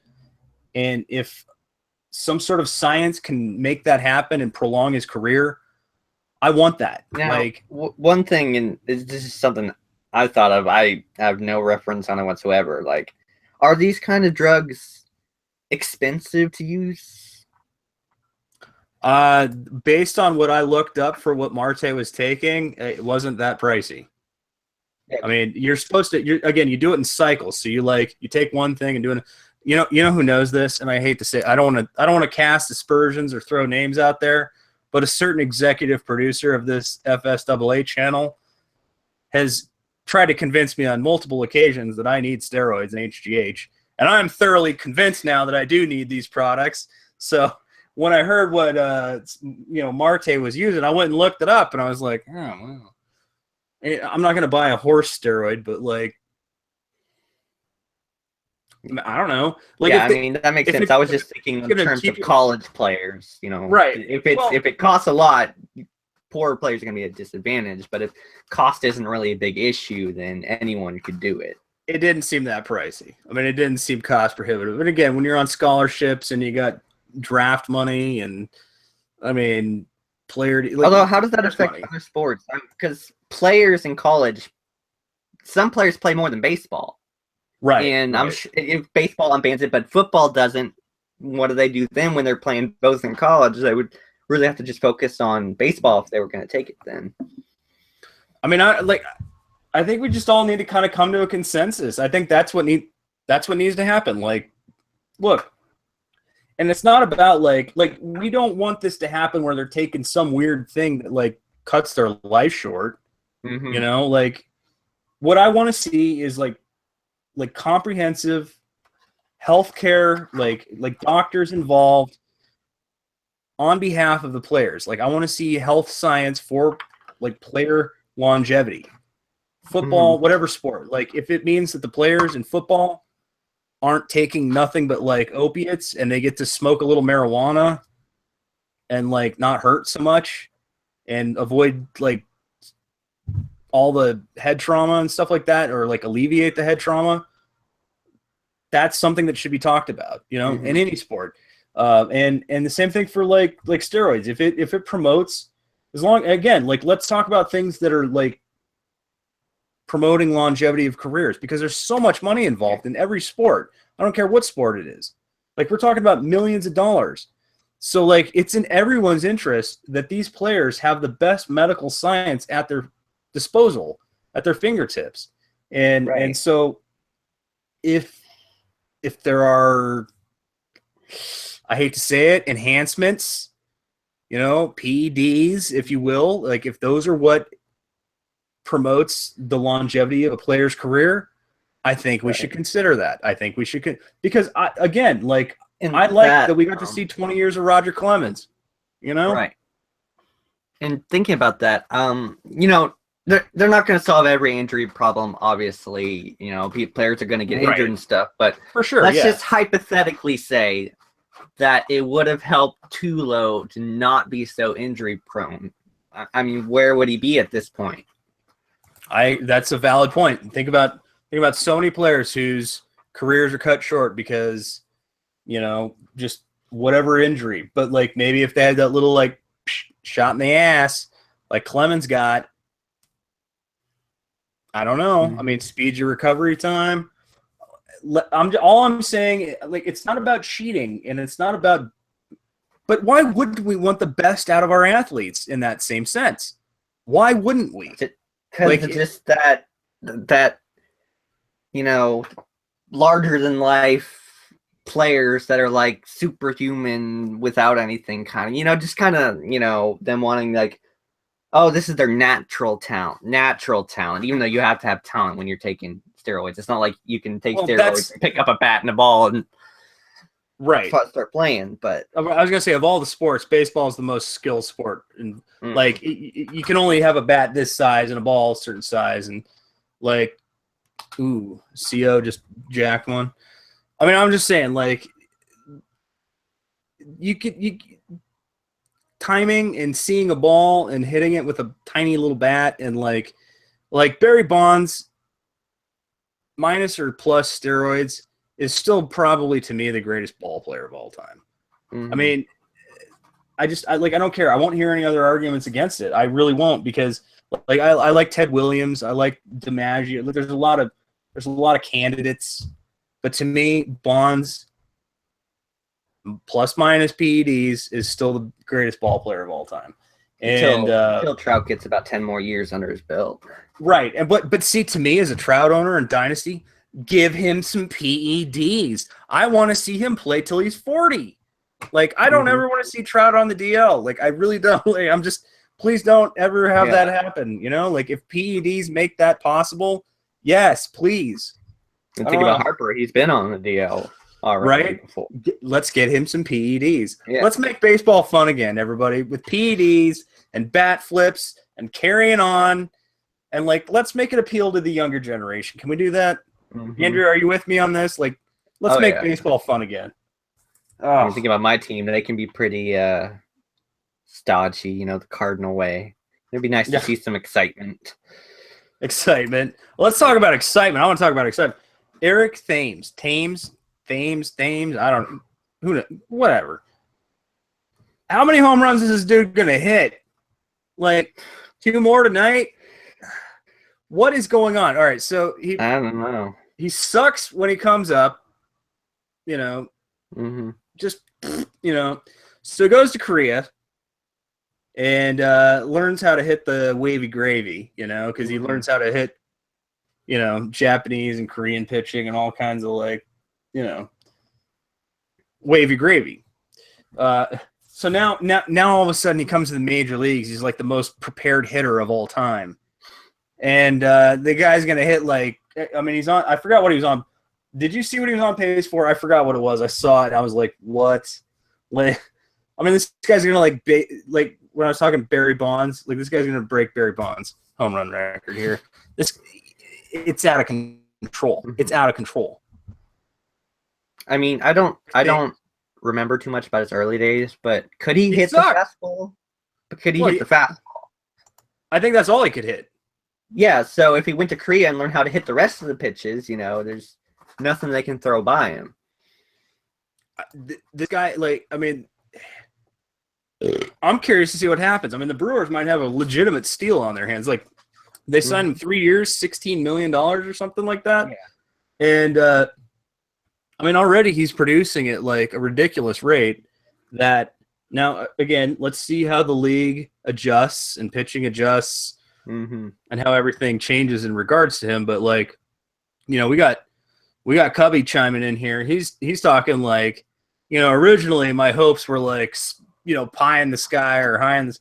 And if some sort of science can make that happen and prolong his career, I want that. Now, like, one thing, and this is something I thought of, I have no reference on it whatsoever. Like, are these kind of drugs expensive to use? Based on what I looked up for what Marte was taking, it wasn't that pricey. I mean, you're supposed to, you do it in cycles. So you take one thing and do it. You know who knows this, and I hate to say, I don't want to cast aspersions or throw names out there, but a certain executive producer of this FSAA channel has tried to convince me on multiple occasions that I need steroids and HGH, and I'm thoroughly convinced now that I do need these products. So when I heard what Marte was using, I went and looked it up, and I was like, oh, wow. I'm not going to buy a horse steroid, but, like, I don't know. Like, yeah, I mean that makes sense. I was just thinking in terms of college players. You know, right? If it costs a lot, poor players are going to be at a disadvantage. But if cost isn't really a big issue, then anyone could do it. It didn't seem that pricey. I mean, it didn't seem cost prohibitive. But again, when you're on scholarships and you got draft money, and I mean, although, how does that affect other sports? Because players in college, some players play more than baseball. Right. And I'm sure if baseball unbans it, but football doesn't, what do they do then when they're playing both in college? They would really have to just focus on baseball if they were going to take it then. I mean, I think we just all need to kind of come to a consensus. I think that's what needs to happen. Like, look, and it's not about like we don't want this to happen where they're taking some weird thing that like cuts their life short. Mm-hmm. You know, like what I want to see is like comprehensive healthcare, like doctors involved on behalf of the players. Like I want to see health science for like player longevity. Football, whatever sport. Like if it means that the players in football aren't taking nothing but like opiates and they get to smoke a little marijuana and like not hurt so much and avoid like all the head trauma and stuff like that, or like alleviate the head trauma, that's something that should be talked about, you know, in any sport. And the same thing for like steroids. If it promotes, as long, again, like let's talk about things that are like promoting longevity of careers, because there's so much money involved in every sport. I don't care what sport it is. Like we're talking about millions of dollars. So like it's in everyone's interest that these players have the best medical science at their disposal, at their fingertips. And so if there are, I hate to say it, enhancements, you know, PEDs, if you will, like if those are what promotes the longevity of a player's career, I think we should consider that. I think we should, because I like that we got to see 20 years of Roger Clemens, you know? Right. And thinking about that, you know, they're not going to solve every injury problem, obviously. You know, players are going to get injured and stuff, but for sure, let's just hypothetically say that it would have helped Tulo to not be so injury prone. I mean, where would he be at this point? That's a valid point. Think about so many players whose careers are cut short because, you know, just whatever injury. But like maybe if they had that little like shot in the ass like Clemens got, I don't know. I mean, speed your recovery time. All I'm saying, like, it's not about cheating, and it's not about. But why wouldn't we want the best out of our athletes in that same sense? Why wouldn't we? Because like, it's just that you know, larger than life players that are like superhuman without anything, kind of, you know, just kind of, you know, them wanting like, oh, this is their natural talent, even though you have to have talent when you're taking steroids. It's not like you can take steroids, pick up a bat and a ball, and start playing. But I was going to say, of all the sports, baseball is the most skilled sport. And like, you can only have a bat this size and a ball a certain size. And like, ooh, CO just jacked one. I mean, I'm just saying, like, you timing and seeing a ball and hitting it with a tiny little bat, and like Barry Bonds minus or plus steroids is still probably to me the greatest ball player of all time. I mean, I don't care. I won't hear any other arguments against it. I really won't, because like I like Ted Williams, I like DiMaggio. There's a lot of candidates, but to me, Bonds plus minus PEDs is still the greatest ball player of all time. And until Trout gets about 10 more years under his belt. Right. And but see, to me as a Trout owner in Dynasty, give him some PEDs. I want to see him play till he's 40. Like, I don't ever want to see Trout on the DL. Like, I really don't. Like, I'm just, please don't ever have that happen. You know, like if PEDs make that possible, yes, please. And think about Harper. He's been on the DL. Right? Let's get him some PEDs. Yeah. Let's make baseball fun again, everybody, with PEDs and bat flips and carrying on. And, like, let's make it appeal to the younger generation. Can we do that? Andrew, are you with me on this? Like, Let's make baseball fun again. Oh. You think about my team, they can be pretty stodgy, you know, the Cardinal way. It'd be nice to see some excitement. Excitement. Well, let's talk about excitement. I want to talk about excitement. Eric Thames. I don't know. Who knows? Whatever. How many home runs is this dude going to hit? Like 2 more tonight? What is going on? All right, so I don't know. He sucks when he comes up, you know. Just, you know. So he goes to Korea and learns how to hit the wavy gravy, you know, because he learns how to hit, you know, Japanese and Korean pitching and all kinds of, like, you know, wavy gravy. So now all of a sudden he comes to the major leagues. He's like the most prepared hitter of all time. And the guy's going to hit like, I mean, he's on, I forgot what he was on. Did you see what he was on pace for? I forgot what it was. I saw it. I was like, what? Like, I mean, this guy's going to like when I was talking Barry Bonds, like this guy's going to break Barry Bonds' home run record here. It's out of control. It's out of control. I mean, I don't remember too much about his early days, but could he hit the fastball? But could he hit the fastball? I think that's all he could hit. Yeah, so if he went to Korea and learned how to hit the rest of the pitches, you know, there's nothing they can throw by him. This guy, like, I mean, I'm curious to see what happens. I mean, the Brewers might have a legitimate steal on their hands. Like, they signed him 3 years, $16 million or something like that. Yeah. And, I mean, already he's producing at, like, a ridiculous rate that now, again, let's see how the league adjusts and pitching adjusts and how everything changes in regards to him. But, like, you know, we got Cubby chiming in here. He's talking like, you know, originally my hopes were like, you know, pie in the sky or high in the,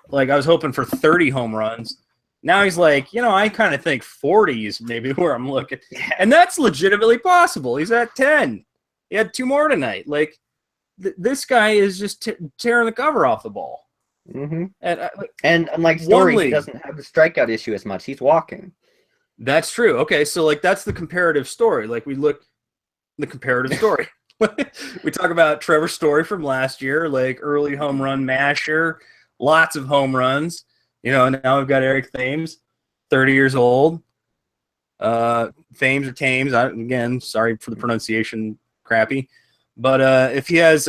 like I was hoping for 30 home runs. Now he's like, you know, I kind of think 40 is maybe where I'm looking. And that's legitimately possible. He's at 10. He had 2 more tonight. Like, this guy is just tearing the cover off the ball. And unlike Story, he doesn't have the strikeout issue as much. He's walking. That's true. Okay, so, like, that's the comparative story. Like, we look the comparative story. We talk about Trevor Story from last year, like early home run masher, lots of home runs. You know, and now we've got Eric Thames, 30 years old. Thames or Thames, again, sorry for the pronunciation, crappy. But if he has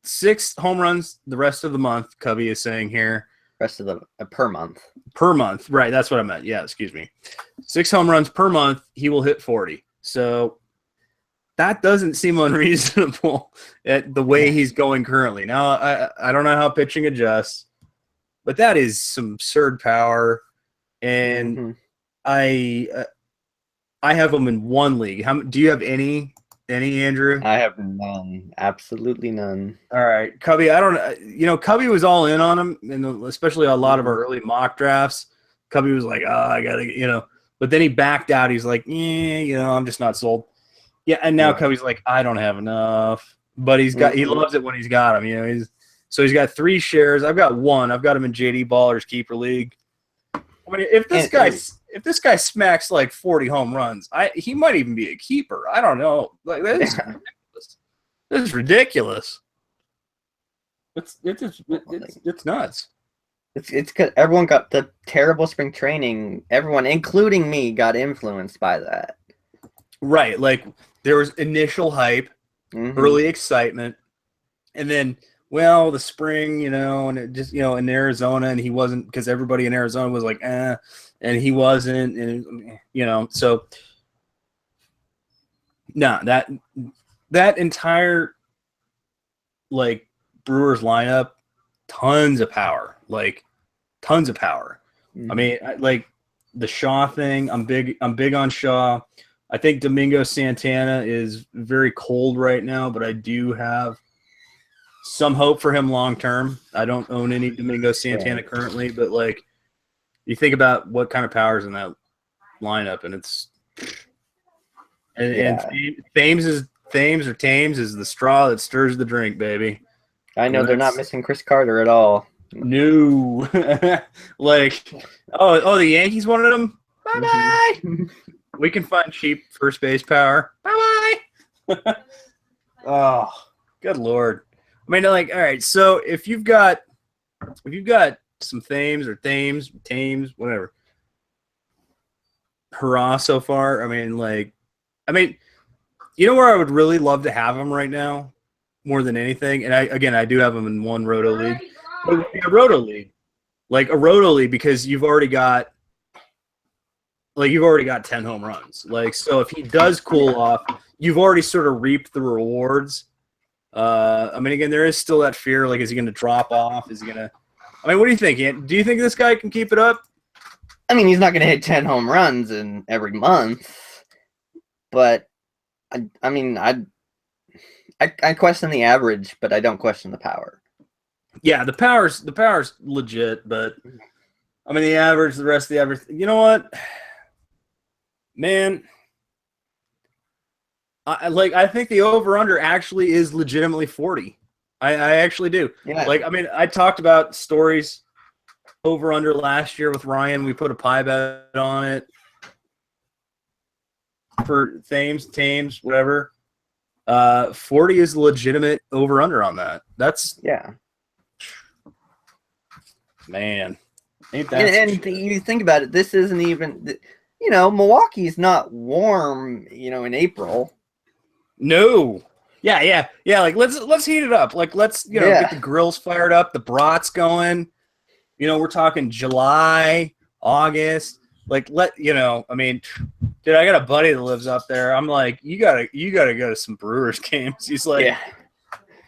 6 home runs the rest of the month, Cubby is saying here. Rest of the per month. Per month, right? That's what I meant. Yeah, excuse me. 6 home runs per month, he will hit 40. So that doesn't seem unreasonable at the way he's going currently. Now, I don't know how pitching adjusts, but that is some absurd power, and I have him in one league. Do you have any, Andrew? I have none. Absolutely none. All right. Cubby, Cubby was all in on him, and especially a lot of our early mock drafts. Cubby was like, I got to, you know. But then he backed out. He's like, you know, I'm just not sold. Yeah, and now Cubby's like, I don't have enough. But he loves it when he's got him. You know, he's got 3 shares. I've got 1. I've got him in JD Baller's keeper league. I mean, if this guy smacks like 40 home runs, he might even be a keeper. I don't know. Like, that is ridiculous. This is ridiculous. It's nuts. It's because everyone got the terrible spring training. Everyone, including me, got influenced by that. Right. Like, there was initial hype, early excitement, and then, well, the spring, you know, and it just, you know, in Arizona, and he wasn't, because everybody in Arizona was like, and he wasn't, and, you know, so, no, that entire, like, Brewers lineup, tons of power. I mean, like, the Shaw thing, I'm big on Shaw. I think Domingo Santana is very cold right now, but I do have some hope for him long term. I don't own any Domingo Santana currently, but, like, you think about what kind of power is in that lineup, and Thames is the straw that stirs the drink, baby. I know they're not missing Chris Carter at all. No, like, the Yankees wanted him. Bye bye. We can find cheap first base power. Bye-bye. Oh, good Lord. I mean, like, all right, so if you've got some Thames or Thames, whatever, hurrah so far. I mean, you know where I would really love to have him right now more than anything? And I do have him in one Roto League. But it would be a Roto League. Like a Roto League because you've already got 10 home runs. Like, so if he does cool off, you've already sort of reaped the rewards. I mean, again, there is still that fear. Like, is he going to drop off? Is he going to? I mean, what do you think, Ant? Do you think this guy can keep it up? I mean, he's not going to hit 10 home runs in every month, but I mean, I question the average, but I don't question the power. Yeah, the power's legit, but I mean, the average, the rest of the average. You know what, man? I think the over/under actually is legitimately 40. I actually do. Yeah. Like, I mean, I talked about stories over/under last year with Ryan. We put a pie bet on it for Thames, whatever. 40 is legitimate over/under on that. That's man. Ain't that and you think about it, this isn't even, Milwaukee's not warm, in April. No. Yeah. Like let's heat it up. Like let's get the grills fired up, the brats going. We're talking July, August. Like I mean, dude, I got a buddy that lives up there. I'm like, you gotta go to some Brewers games. He's like,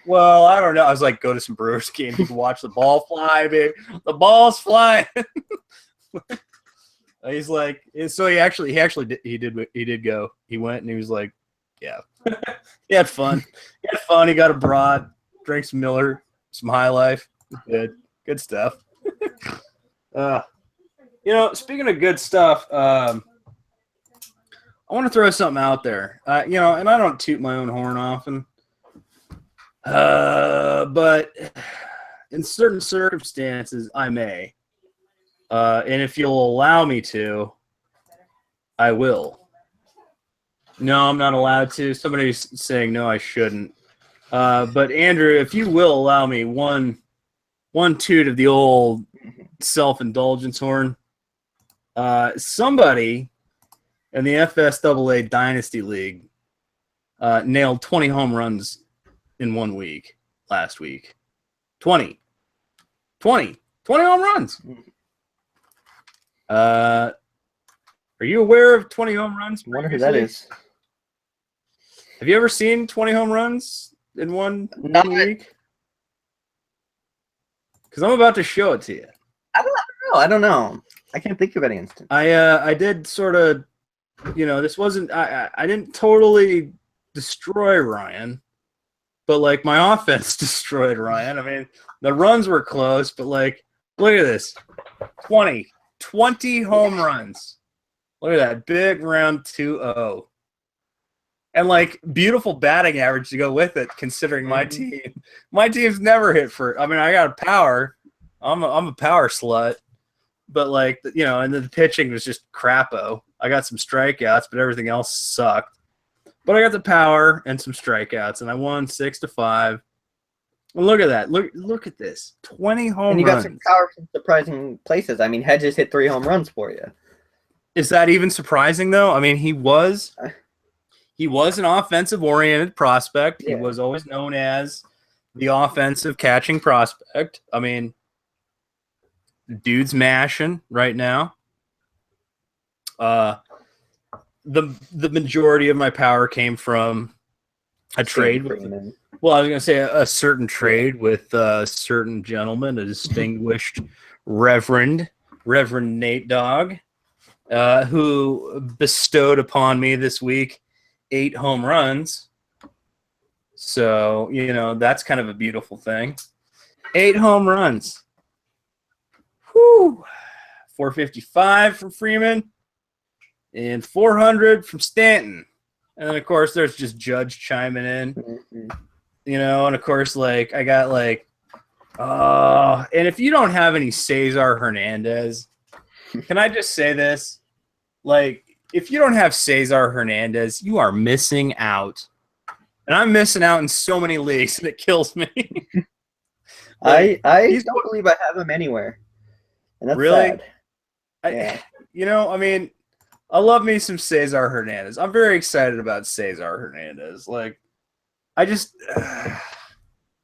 well, I don't know. I was like, go to some Brewers games. You can watch the ball fly, baby. The ball's flying. He's like, so he did go. He went and he was like, yeah. He had fun. He got a broad, drank some Miller, some High Life. Good stuff. Speaking of good stuff, I want to throw something out there. And I don't toot my own horn often. But in certain circumstances, I may. And if you'll allow me to, I will. No, I'm not allowed to. Somebody's saying no, I shouldn't. But Andrew, if you will allow me one toot of the old self-indulgence horn. Somebody in the FSAA Dynasty League nailed 20 home runs in 1 week last week. 20 home runs. Are you aware of 20 home runs? I wonder who that is. Have you ever seen 20 home runs in one week? Because I'm about to show it to you. I don't know. I can't think of any instance. I did sort of, this wasn't. I didn't totally destroy Ryan, but like my offense destroyed Ryan. I mean, the runs were close, but like, look at this, 20 home runs. Look at that big round 2-0. And like beautiful batting average to go with it, considering my team. My team's never hit for. I mean, I got a power. I'm a power slut, but like and the pitching was just crapo. I got some strikeouts, but everything else sucked. But I got the power and some strikeouts, and I won 6-5. Well, look at that. Look at this. 20 home runs. And you got some power from surprising places. I mean, Hedges hit 3 home runs for you. Is that even surprising though? I mean, he was an offensive-oriented prospect. He was always known as the offensive catching prospect. I mean, dude's mashing right now. The majority of my power came from a trade. Well, I was going to say a certain trade with a certain gentleman, a distinguished Reverend Nate Dogg, who bestowed upon me this week 8 home runs. So, that's kind of a beautiful thing. 8 home runs. Whew. 455 from Freeman and 400 from Stanton. And then, of course, there's just Judge chiming in. And, of course, like, I got, like, and if you don't have any Cesar Hernandez, can I just say this? Like, if you don't have Cesar Hernandez, you are missing out. And I'm missing out in so many leagues, and it kills me. I don't believe I have him anywhere. And that's really sad. Yeah. I mean, I love me some Cesar Hernandez. I'm very excited about Cesar Hernandez. Like, I just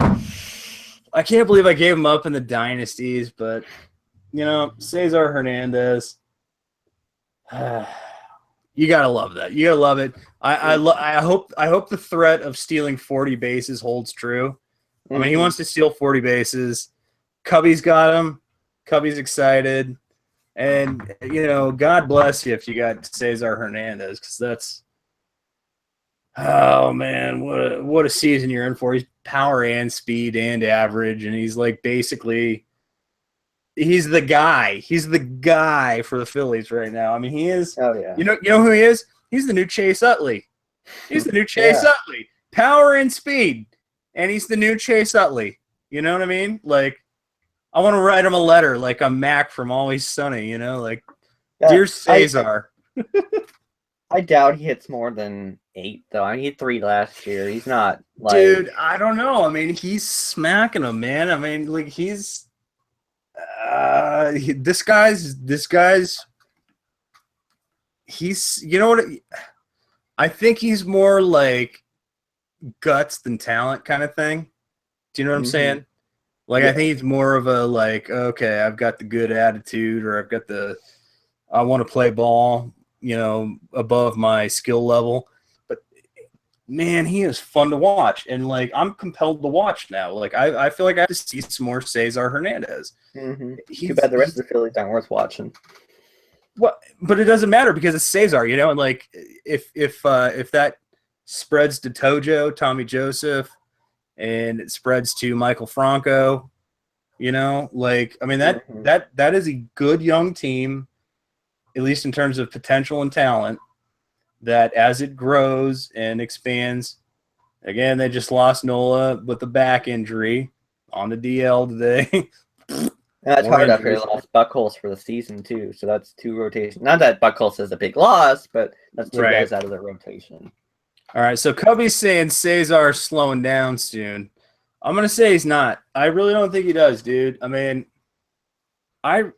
I can't believe I gave him up in the dynasties, but Cesar Hernandez, you gotta love that. You gotta love it. I hope the threat of stealing 40 bases holds true. I mean, he wants to steal 40 bases. Cubby's got him. Cubby's excited. And, God bless you if you got Cesar Hernandez, because that's – oh, man, what a season you're in for. He's power and speed and average, and he's, like, basically – he's the guy. He's the guy for the Phillies right now. I mean, he is – Oh, yeah. You know who he is? He's the new Chase Utley. He's the new Chase Utley. Power and speed. And he's the new Chase Utley. You know what I mean? Like, I want to write him a letter like I'm Mac from Always Sunny, like, dear Cesar. I doubt he hits more than 8, though. I mean, he hit 3 last year. He's not like... Dude, I don't know. I mean, he's smacking him, man. I mean, like, he's... this guy's... He's... You know what? I think he's more like guts than talent kind of thing. Do you know what I'm saying? Like, I think he's more of a, like, okay, I've got the good attitude, or I've got I want to play ball, above my skill level. But, man, he is fun to watch. And, like, I'm compelled to watch now. Like, I feel like I have to see some more Cesar Hernandez. Too bad the rest of the Phillies aren't worth watching. What? But it doesn't matter because it's Cesar, and, like, if that spreads to Tojo, Tommy Joseph, and it spreads to Michael Franco, like, I mean, that is a good young team, at least in terms of potential and talent, that as it grows and expands, again, they just lost Nola with a back injury on the DL today. And that's hard after they lost Buckholz for the season, too. So that's 2 rotations. Not that Buckholz is a big loss, but that's 2 guys out of their rotation. All right, so Cubby's saying Cesar's slowing down soon. I'm gonna say he's not. I really don't think he does, dude. I mean, I'm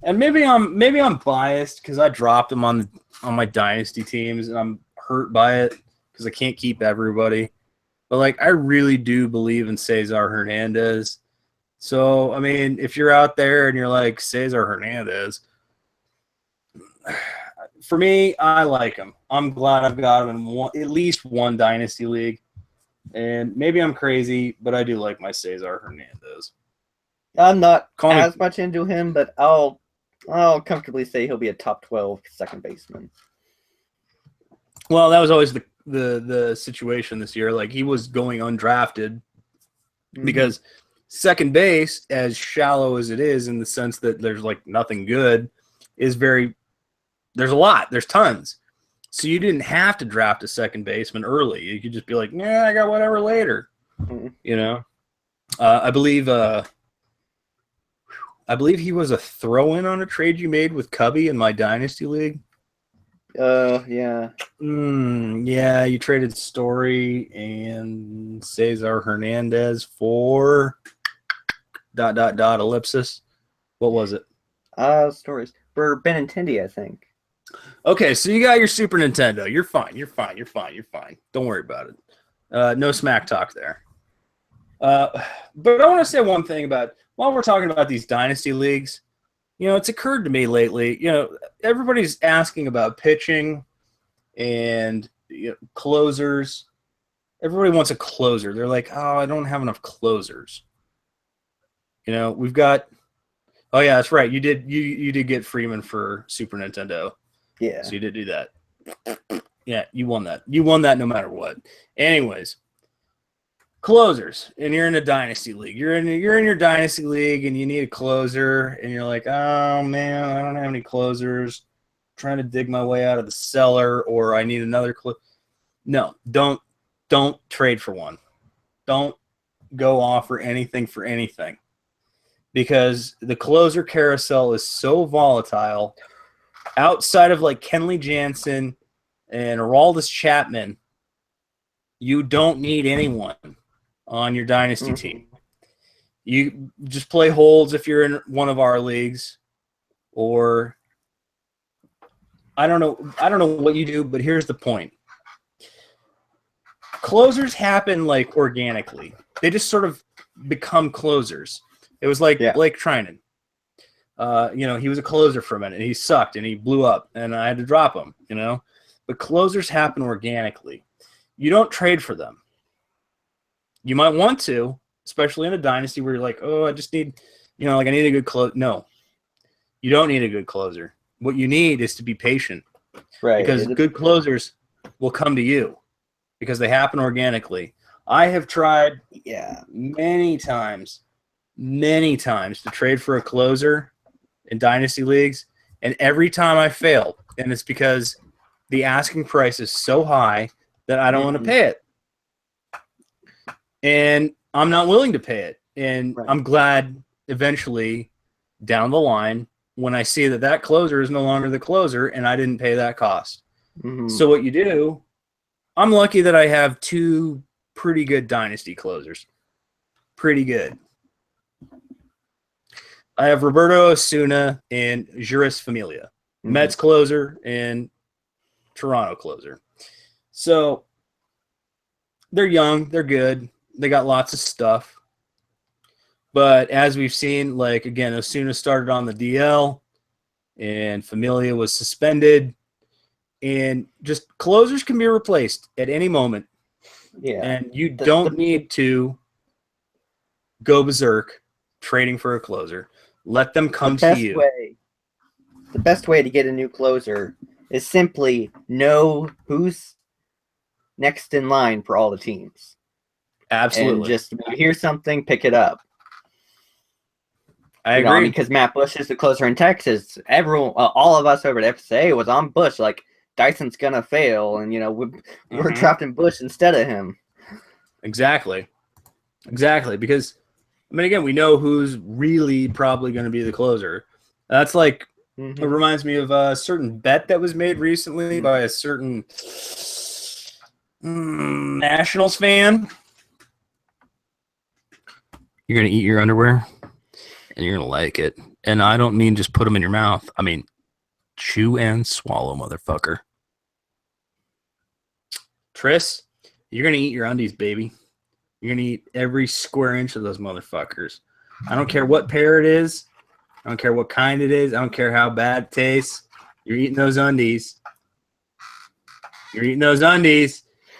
maybe I'm biased because I dropped him on my dynasty teams, and I'm hurt by it because I can't keep everybody. But, like, I really do believe in Cesar Hernandez. So, I mean, if you're out there and you're like Cesar Hernandez. For me, I like him. I'm glad I've got him in at least one dynasty league. And maybe I'm crazy, but I do like my Cesar Hernandez. I'm not as much into him, but I'll comfortably say he'll be a top 12 second baseman. Well, that was always the situation this year. Like, he was going undrafted because second base, as shallow as it is in the sense that there's, like, nothing good, is very... There's a lot. There's tons. So you didn't have to draft a second baseman early. You could just be like, yeah, I got whatever later. I believe he was a throw-in on a trade you made with Cubby in my dynasty league. Yeah. Yeah, you traded Story and Cesar Hernandez for ... ellipsis. What was it? Stories for Benintendi, I think. Okay, so you got your Super Nintendo. You're fine. Don't worry about it. No smack talk there. But I want to say one thing while we're talking about these dynasty leagues, it's occurred to me lately, everybody's asking about pitching and closers. Everybody wants a closer. They're like, oh, I don't have enough closers. We've got, oh yeah, that's right. You did get Freeman for Super Nintendo. Yeah. So you did do that. Yeah, you won that. You won that no matter what. Anyways, closers, and you're in a dynasty league. You're in your dynasty league, and you need a closer, and you're like, oh man, I don't have any closers. I'm trying to dig my way out of the cellar, or I need another No, don't trade for one. Don't go offer anything for anything, because the closer carousel is so volatile. outside of like Kenley Jansen and Aroldis Chapman, you don't need anyone on your dynasty team. You just play holds if you're in one of our leagues, or I don't know what you do, but here's the point. Closers happen like organically. They just sort of become closers. It was like Blake Trinan. He was a closer for a minute, and he sucked, and he blew up, and I had to drop him, But closers happen organically. You don't trade for them. You might want to, especially in a dynasty where you're like, oh, I just need, I need a good close. No, you don't need a good closer. What you need is to be patient. Right. Because good closers will come to you because they happen organically. I have tried many times to trade for a closer in dynasty leagues, and every time I failed, and it's because the asking price is so high that I don't want to pay it. And I'm not willing to pay it. And I'm glad eventually down the line when I see that closer is no longer the closer and I didn't pay that cost. So what you do, I'm lucky that I have 2 pretty good dynasty closers. Pretty good. I have Roberto Osuna and Juris Familia. Mets closer and Toronto closer. So they're young, they're good. They got lots of stuff. But as we've seen, like, again, Osuna started on the DL and Familia was suspended. And just closers can be replaced at any moment. Yeah. And you don't need to go berserk trading for a closer. Let them come to you. The best way to get a new closer is simply know who's next in line for all the teams. Absolutely. And just when you hear something, pick it up. I agree. Because Matt Bush is the closer in Texas. Everyone, all of us over at FSA was on Bush. Like, Dyson's going to fail. And, we're drafting Bush instead of him. Exactly. Because, again, we know who's really probably going to be the closer. That's like, it reminds me of a certain bet that was made recently by a certain Nationals fan. You're going to eat your underwear, and you're going to like it. And I don't mean just put them in your mouth. I mean, chew and swallow, motherfucker. Tris, you're going to eat your undies, baby. You're going to eat every square inch of those motherfuckers. I don't care what pair it is. I don't care what kind it is. I don't care how bad it tastes. You're eating those undies.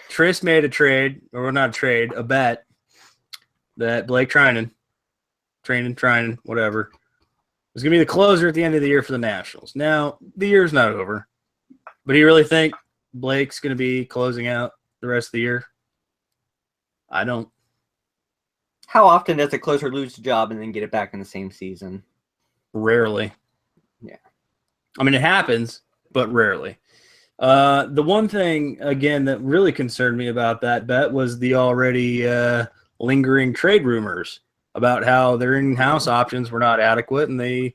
Tris made a trade, or not a trade, a bet that Blake Trinan, whatever, was going to be the closer at the end of the year for the Nationals. Now, the year's not over, but do you really think Blake's going to be closing out the rest of the year? I don't. How often does a closer lose a job and then get it back in the same season? Rarely. Yeah. It happens, but rarely. The one thing, again, that really concerned me about that bet was the already lingering trade rumors about how their in-house options were not adequate, and they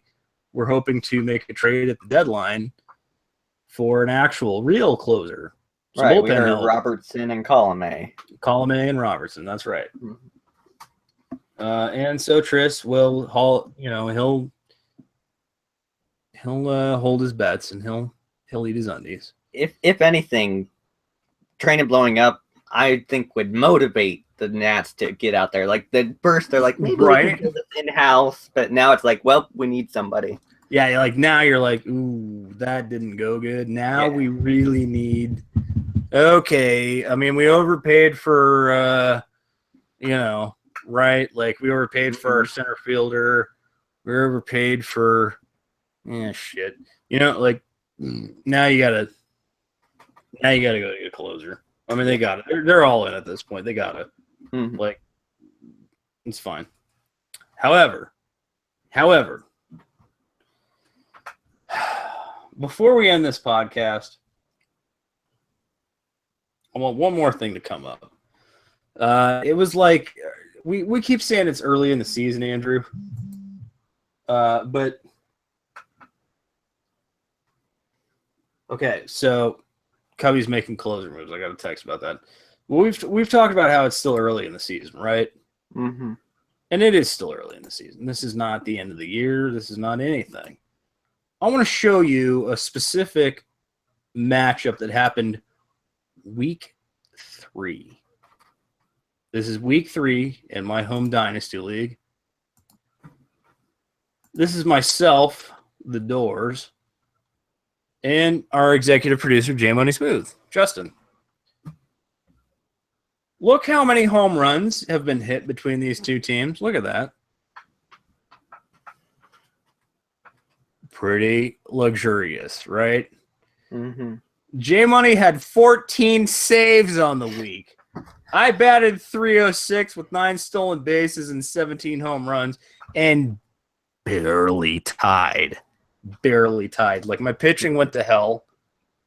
were hoping to make a trade at the deadline for an actual real closer. So right, we heard Robertson and Colomé. And Robertson, that's right. And so Tris will he'll hold his bets and he'll eat his undies. If anything, Trinan blowing up, I think would motivate the Nats to get out there. Like the burst, they're like, maybe we can do this in-house, but now it's like, well, we need somebody. Yeah, you're like, ooh, that didn't go good. Now we really need. Okay, we overpaid for, right? Like we overpaid for our center fielder. We overpaid for, shit. Now you gotta go get a closer. They got it. They're all in at this point. They got it. It's fine. However, before we end this podcast, I want one more thing to come up. It was like we keep saying it's early in the season, Andrew. But Okay, so Cubby's making closer moves. I got a text about that. Well, we've talked about how it's still early in the season, right? Mm-hmm. And it is still early in the season. This is not the end of the year. This is not anything. I want to show you a specific matchup that happened week 3. This is week 3 in my home dynasty league. This is myself, the Doors, and our executive producer, J Money Smooth, Justin. Look how many home runs have been hit between these two teams. Look at that. Pretty luxurious, right? Mm-hmm. J Money had 14 saves on the week. I batted .306 with 9 stolen bases and 17 home runs and barely tied. Barely tied. Like, my pitching went to hell.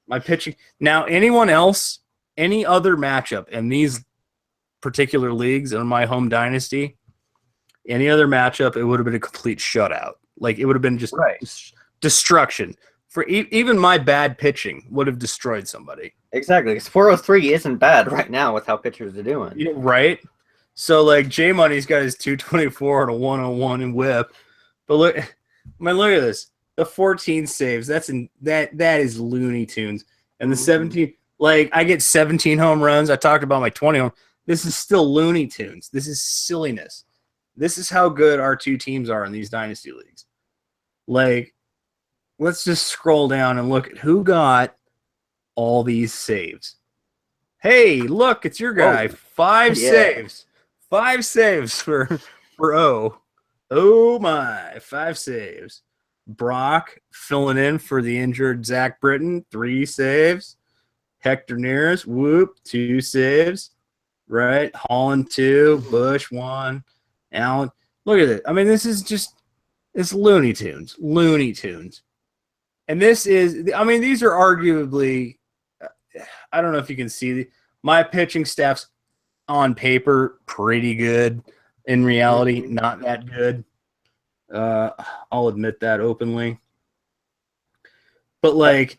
My pitching. Now, anyone else, any other matchup in these particular leagues in my home dynasty, any other matchup, it would have been a complete shutout. Like, it would have been just destruction. For even my bad pitching would have destroyed somebody. Exactly. Because 403 isn't bad right now with how pitchers are doing. Yeah, right? So, like, J Money's got his 224 and a 101 in whip. But look at this. The 14 saves. That is Looney Tunes. And the 17, like, I get 17 home runs. I talked about my 20 home. This is still Looney Tunes. This is silliness. This is how good our two teams are in these dynasty leagues. Like, let's just scroll down and look at who got all these saves. Hey, look, it's your guy. 5 saves. 5 saves for O. Oh my, 5 saves. Brock filling in for the injured Zach Britton, 3 saves. Hector Neris, 2 saves. Right? Holland 2, Bush 1, Allen. Look at it. I mean, this is just, it's Looney Tunes. Looney Tunes. And this is, I mean, these are arguably, I don't know if you can see, my pitching staff's on paper pretty good. In reality, not that good. I'll admit that openly. But, like,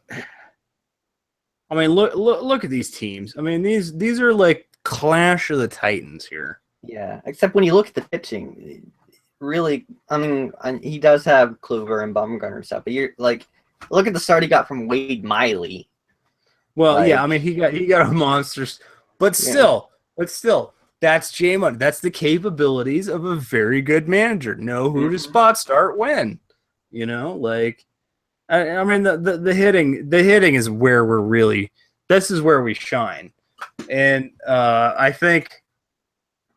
I mean, look at these teams. I mean, these are like Clash of the Titans here. Yeah, except when you look at the pitching, really, I mean, he does have Kluber and Bumgarner and stuff, but you're like, look at the start he got from Wade Miley. Well, like, yeah, I mean, he got a monster, but still, that's J Money. That's the capabilities of a very good manager. Know who to spot start when. You know, like, I mean, the hitting is where we're really. This is where we shine, and I think.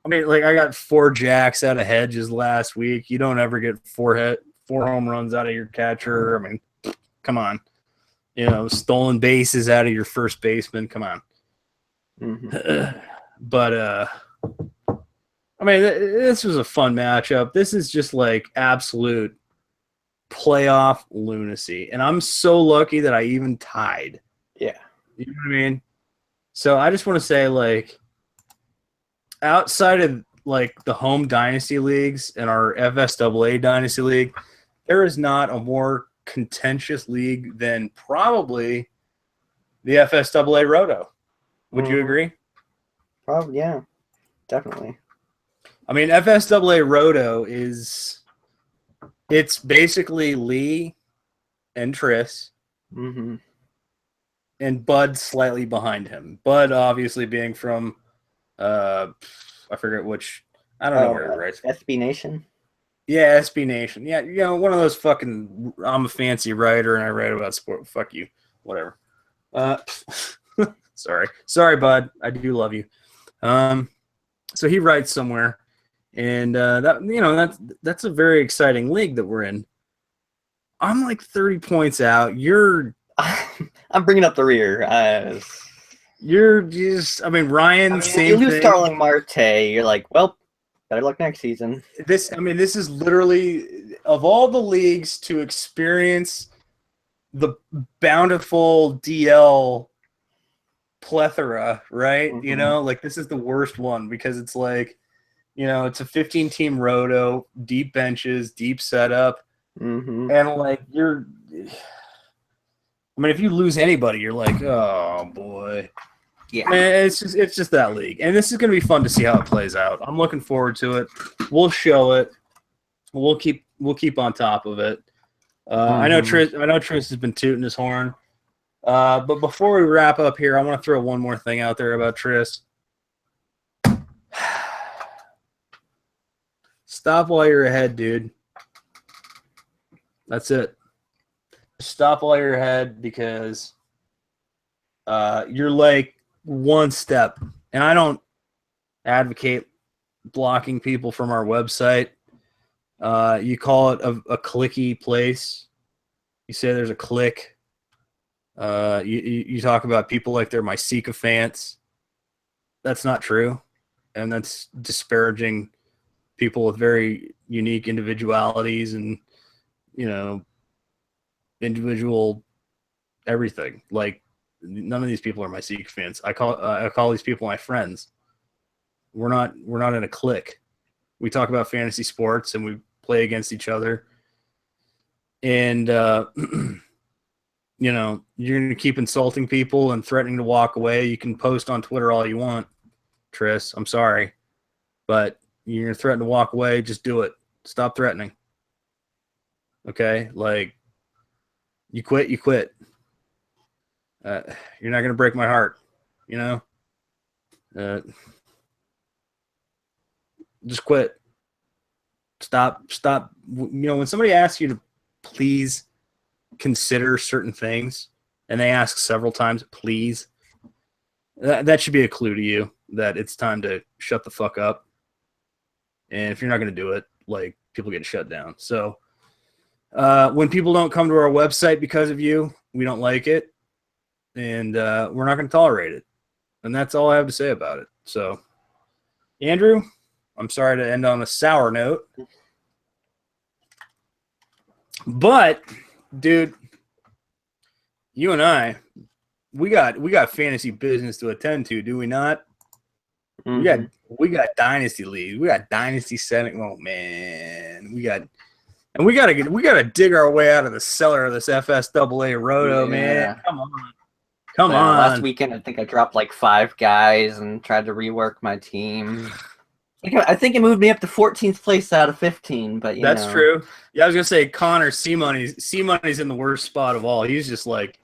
I mean, like, I got 4 jacks out of Hedges last week. You don't ever get 4 home runs out of your catcher. I mean, come on. You know, stolen bases out of your first baseman. Come on. But, I mean, this was a fun matchup. This is just like absolute playoff lunacy. And I'm so lucky that I even tied. Yeah. You know what I mean? So I just want to say, like, outside of, like, the home dynasty leagues and our FSAA dynasty league, there is not a more contentious league than probably the FSAA Roto. Would you agree? Probably, yeah, definitely. I mean, FSAA Roto it's basically Lee and Tris, and Bud slightly behind him. Bud obviously being from, I forget which, I don't know where it writes. SB Nation. Yeah, SB Nation. Yeah, you know, one of those fucking, I'm a fancy writer and I write about sport. Fuck you. Whatever. Sorry, Bud. I do love you. So he writes somewhere, and that's a very exciting league that we're in. I'm like 30 points out. I'm bringing up the rear. You're just, I mean, Ryan, same you lose thing. Starling Marte, you're like, well, better luck next season. This is literally, of all the leagues to experience the bountiful DL plethora, right? You know, like, this is the worst one because it's like, you know, it's a 15-team roto, deep benches, deep setup, and like I mean, if you lose anybody, you're like, oh boy. Yeah. Man, it's just that league, and this is going to be fun to see how it plays out. I'm looking forward to it. We'll show it. We'll keep on top of it. I know Tris has been tooting his horn. But before we wrap up here, I want to throw one more thing out there about Tris. Stop while you're ahead, dude. That's it. Stop while you're ahead, because you're like one step. And I don't advocate blocking people from our website. You call it a clicky place. You say there's a click. You talk about people like they're my sycophants. That's not true. And that's disparaging people with very unique individualities and, individual everything. Like, none of these people are my sycophants. I call these people my friends. We're not in a clique. We talk about fantasy sports and we play against each other. And, you're going to keep insulting people and threatening to walk away. You can post on Twitter all you want, Tris. I'm sorry. But you're going to threaten to walk away. Just do it. Stop threatening. Okay? Like, you quit, you quit. You're not going to break my heart, just quit. Stop. When somebody asks you to please consider certain things and they ask several times, please, that should be a clue to you that it's time to shut the fuck up. And if you're not going to do it, like, people get shut down. So when people don't come to our website because of you, we don't like it. And we're not going to tolerate it. And that's all I have to say about it. So, Andrew, I'm sorry to end on a sour note. But, dude, you and I, we got fantasy business to attend to, do we not? Mm-hmm. We got dynasty leagues. We got dynasty setting. Oh man, we gotta dig our way out of the cellar of this FSAA Roto, man. Come on. Last weekend, I think I dropped like 5 guys and tried to rework my team. I think it moved me up to 14th place out of 15, but that's true. Yeah, I was gonna say Connor C Money's in the worst spot of all. He's just like,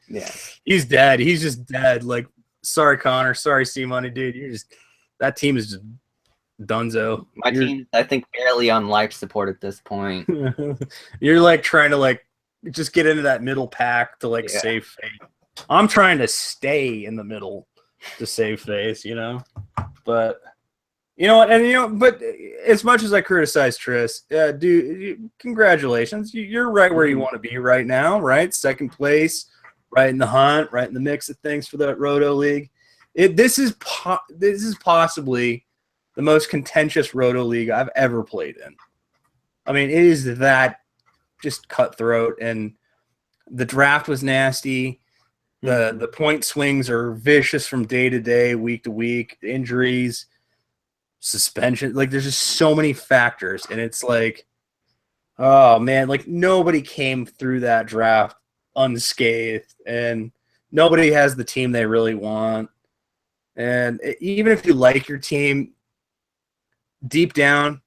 he's dead. He's just dead. Like, sorry Connor, sorry C Money, dude. That team is just dunzo. My team, I think, barely on life support at this point. You're like trying to like just get into that middle pack to save face. I'm trying to stay in the middle to save face, But you know what? And but as much as I criticize Tris, dude, congratulations. You're right where you want to be right now, right? Second place, right in the hunt, right in the mix of things for that Roto League. This is possibly the most contentious Roto League I've ever played in. I mean, it is that just cutthroat, and the draft was nasty. The point swings are vicious from day to day, week to week. Injuries, suspension, like there's just so many factors, and it's like, oh man, like nobody came through that draft unscathed, and nobody has the team they really want. And even if you like your team, deep down,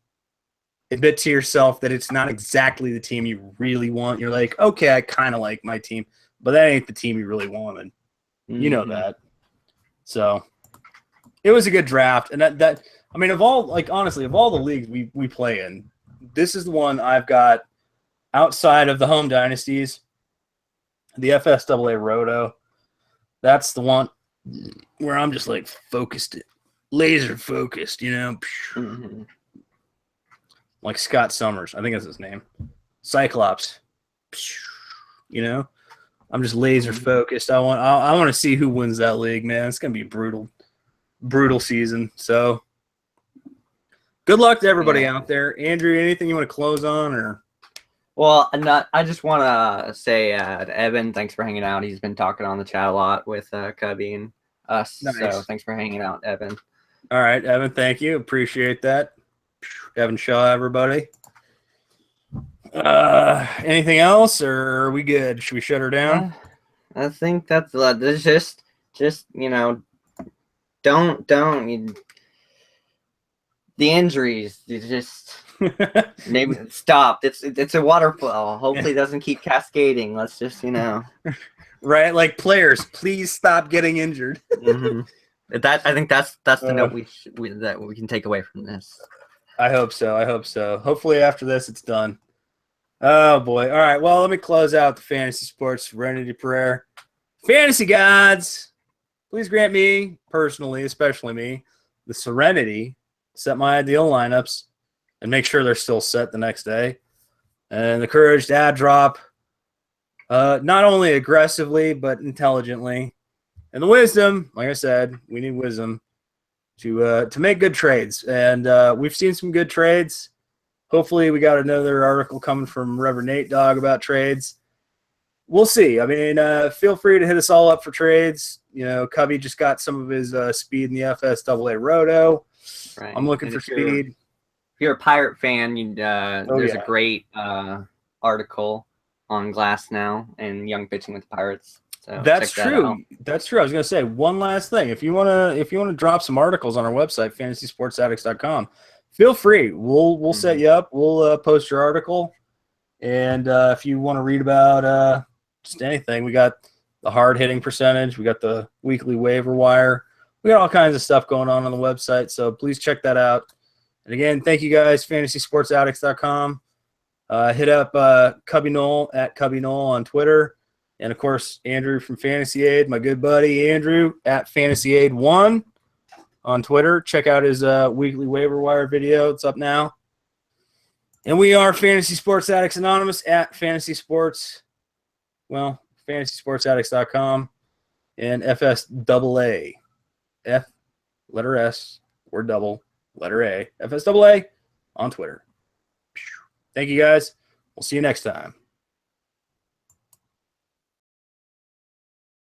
admit to yourself that it's not exactly the team you really want. You're like, okay, I kind of like my team, but that ain't the team you really wanted. You know that. So it was a good draft. And that I mean, honestly, of all the leagues we play in, this is the one I've got outside of the home dynasties, the FSAA Roto. That's the one where I'm just like focused, laser focused, like Scott Summers. I think that's his name. Cyclops. I'm just laser focused. I want to see who wins that league, man. It's gonna be brutal season. So good luck to everybody out there. Andrew, anything you want to close on, or? Well, I just want to say to Evan, thanks for hanging out. He's been talking on the chat a lot with Cubby and us. Nice. So thanks for hanging out, Evan. All right, Evan, thank you. Appreciate that. Evan Shaw, everybody. Anything else, or are we good? Should we shut her down? I think that's just don't the injuries. You just maybe stop. It's a waterfall. Hopefully, it doesn't keep cascading. Let's just right, like players, please stop getting injured. Mm-hmm. I think that's the note that we can take away from this. I hope so. Hopefully, after this, it's done. Oh boy! All right. Well, let me close out the fantasy sports serenity prayer. Fantasy gods, please grant me personally, especially me, the serenity to set my ideal lineups and make sure they're still set the next day, and the courage to add drop, not only aggressively but intelligently, and the wisdom. Like I said, we need wisdom to make good trades, and we've seen some good trades. Hopefully, we got another article coming from Reverend Nate Dogg about trades. We'll see. I mean, feel free to hit us all up for trades. Cubby just got some of his speed in the FSAA Roto. Right. I'm looking for speed. If you're a Pirate fan, there's a great article on Glass now and Young Pitching with the Pirates. So that's true. That's true. I was going to say one last thing. If you want to drop some articles on our website, FantasySportsAddicts.com, feel free. We'll set you up. We'll post your article, and if you want to read about just anything, we got the hard hitting percentage. We got the weekly waiver wire. We got all kinds of stuff going on the website. So please check that out. And again, thank you guys. FantasySportsAddicts.com. Hit up Cubby Knoll at Cubby Knoll on Twitter. And, of course, Andrew from FantasyAid, my good buddy Andrew at FantasyAid1 on Twitter. Check out his weekly waiver wire video. It's up now. And we are Fantasy Sports Addicts Anonymous at FantasySportsAddicts.com and FSAA. F, letter S, word double, letter A. FSAA on Twitter. Thank you, guys. We'll see you next time.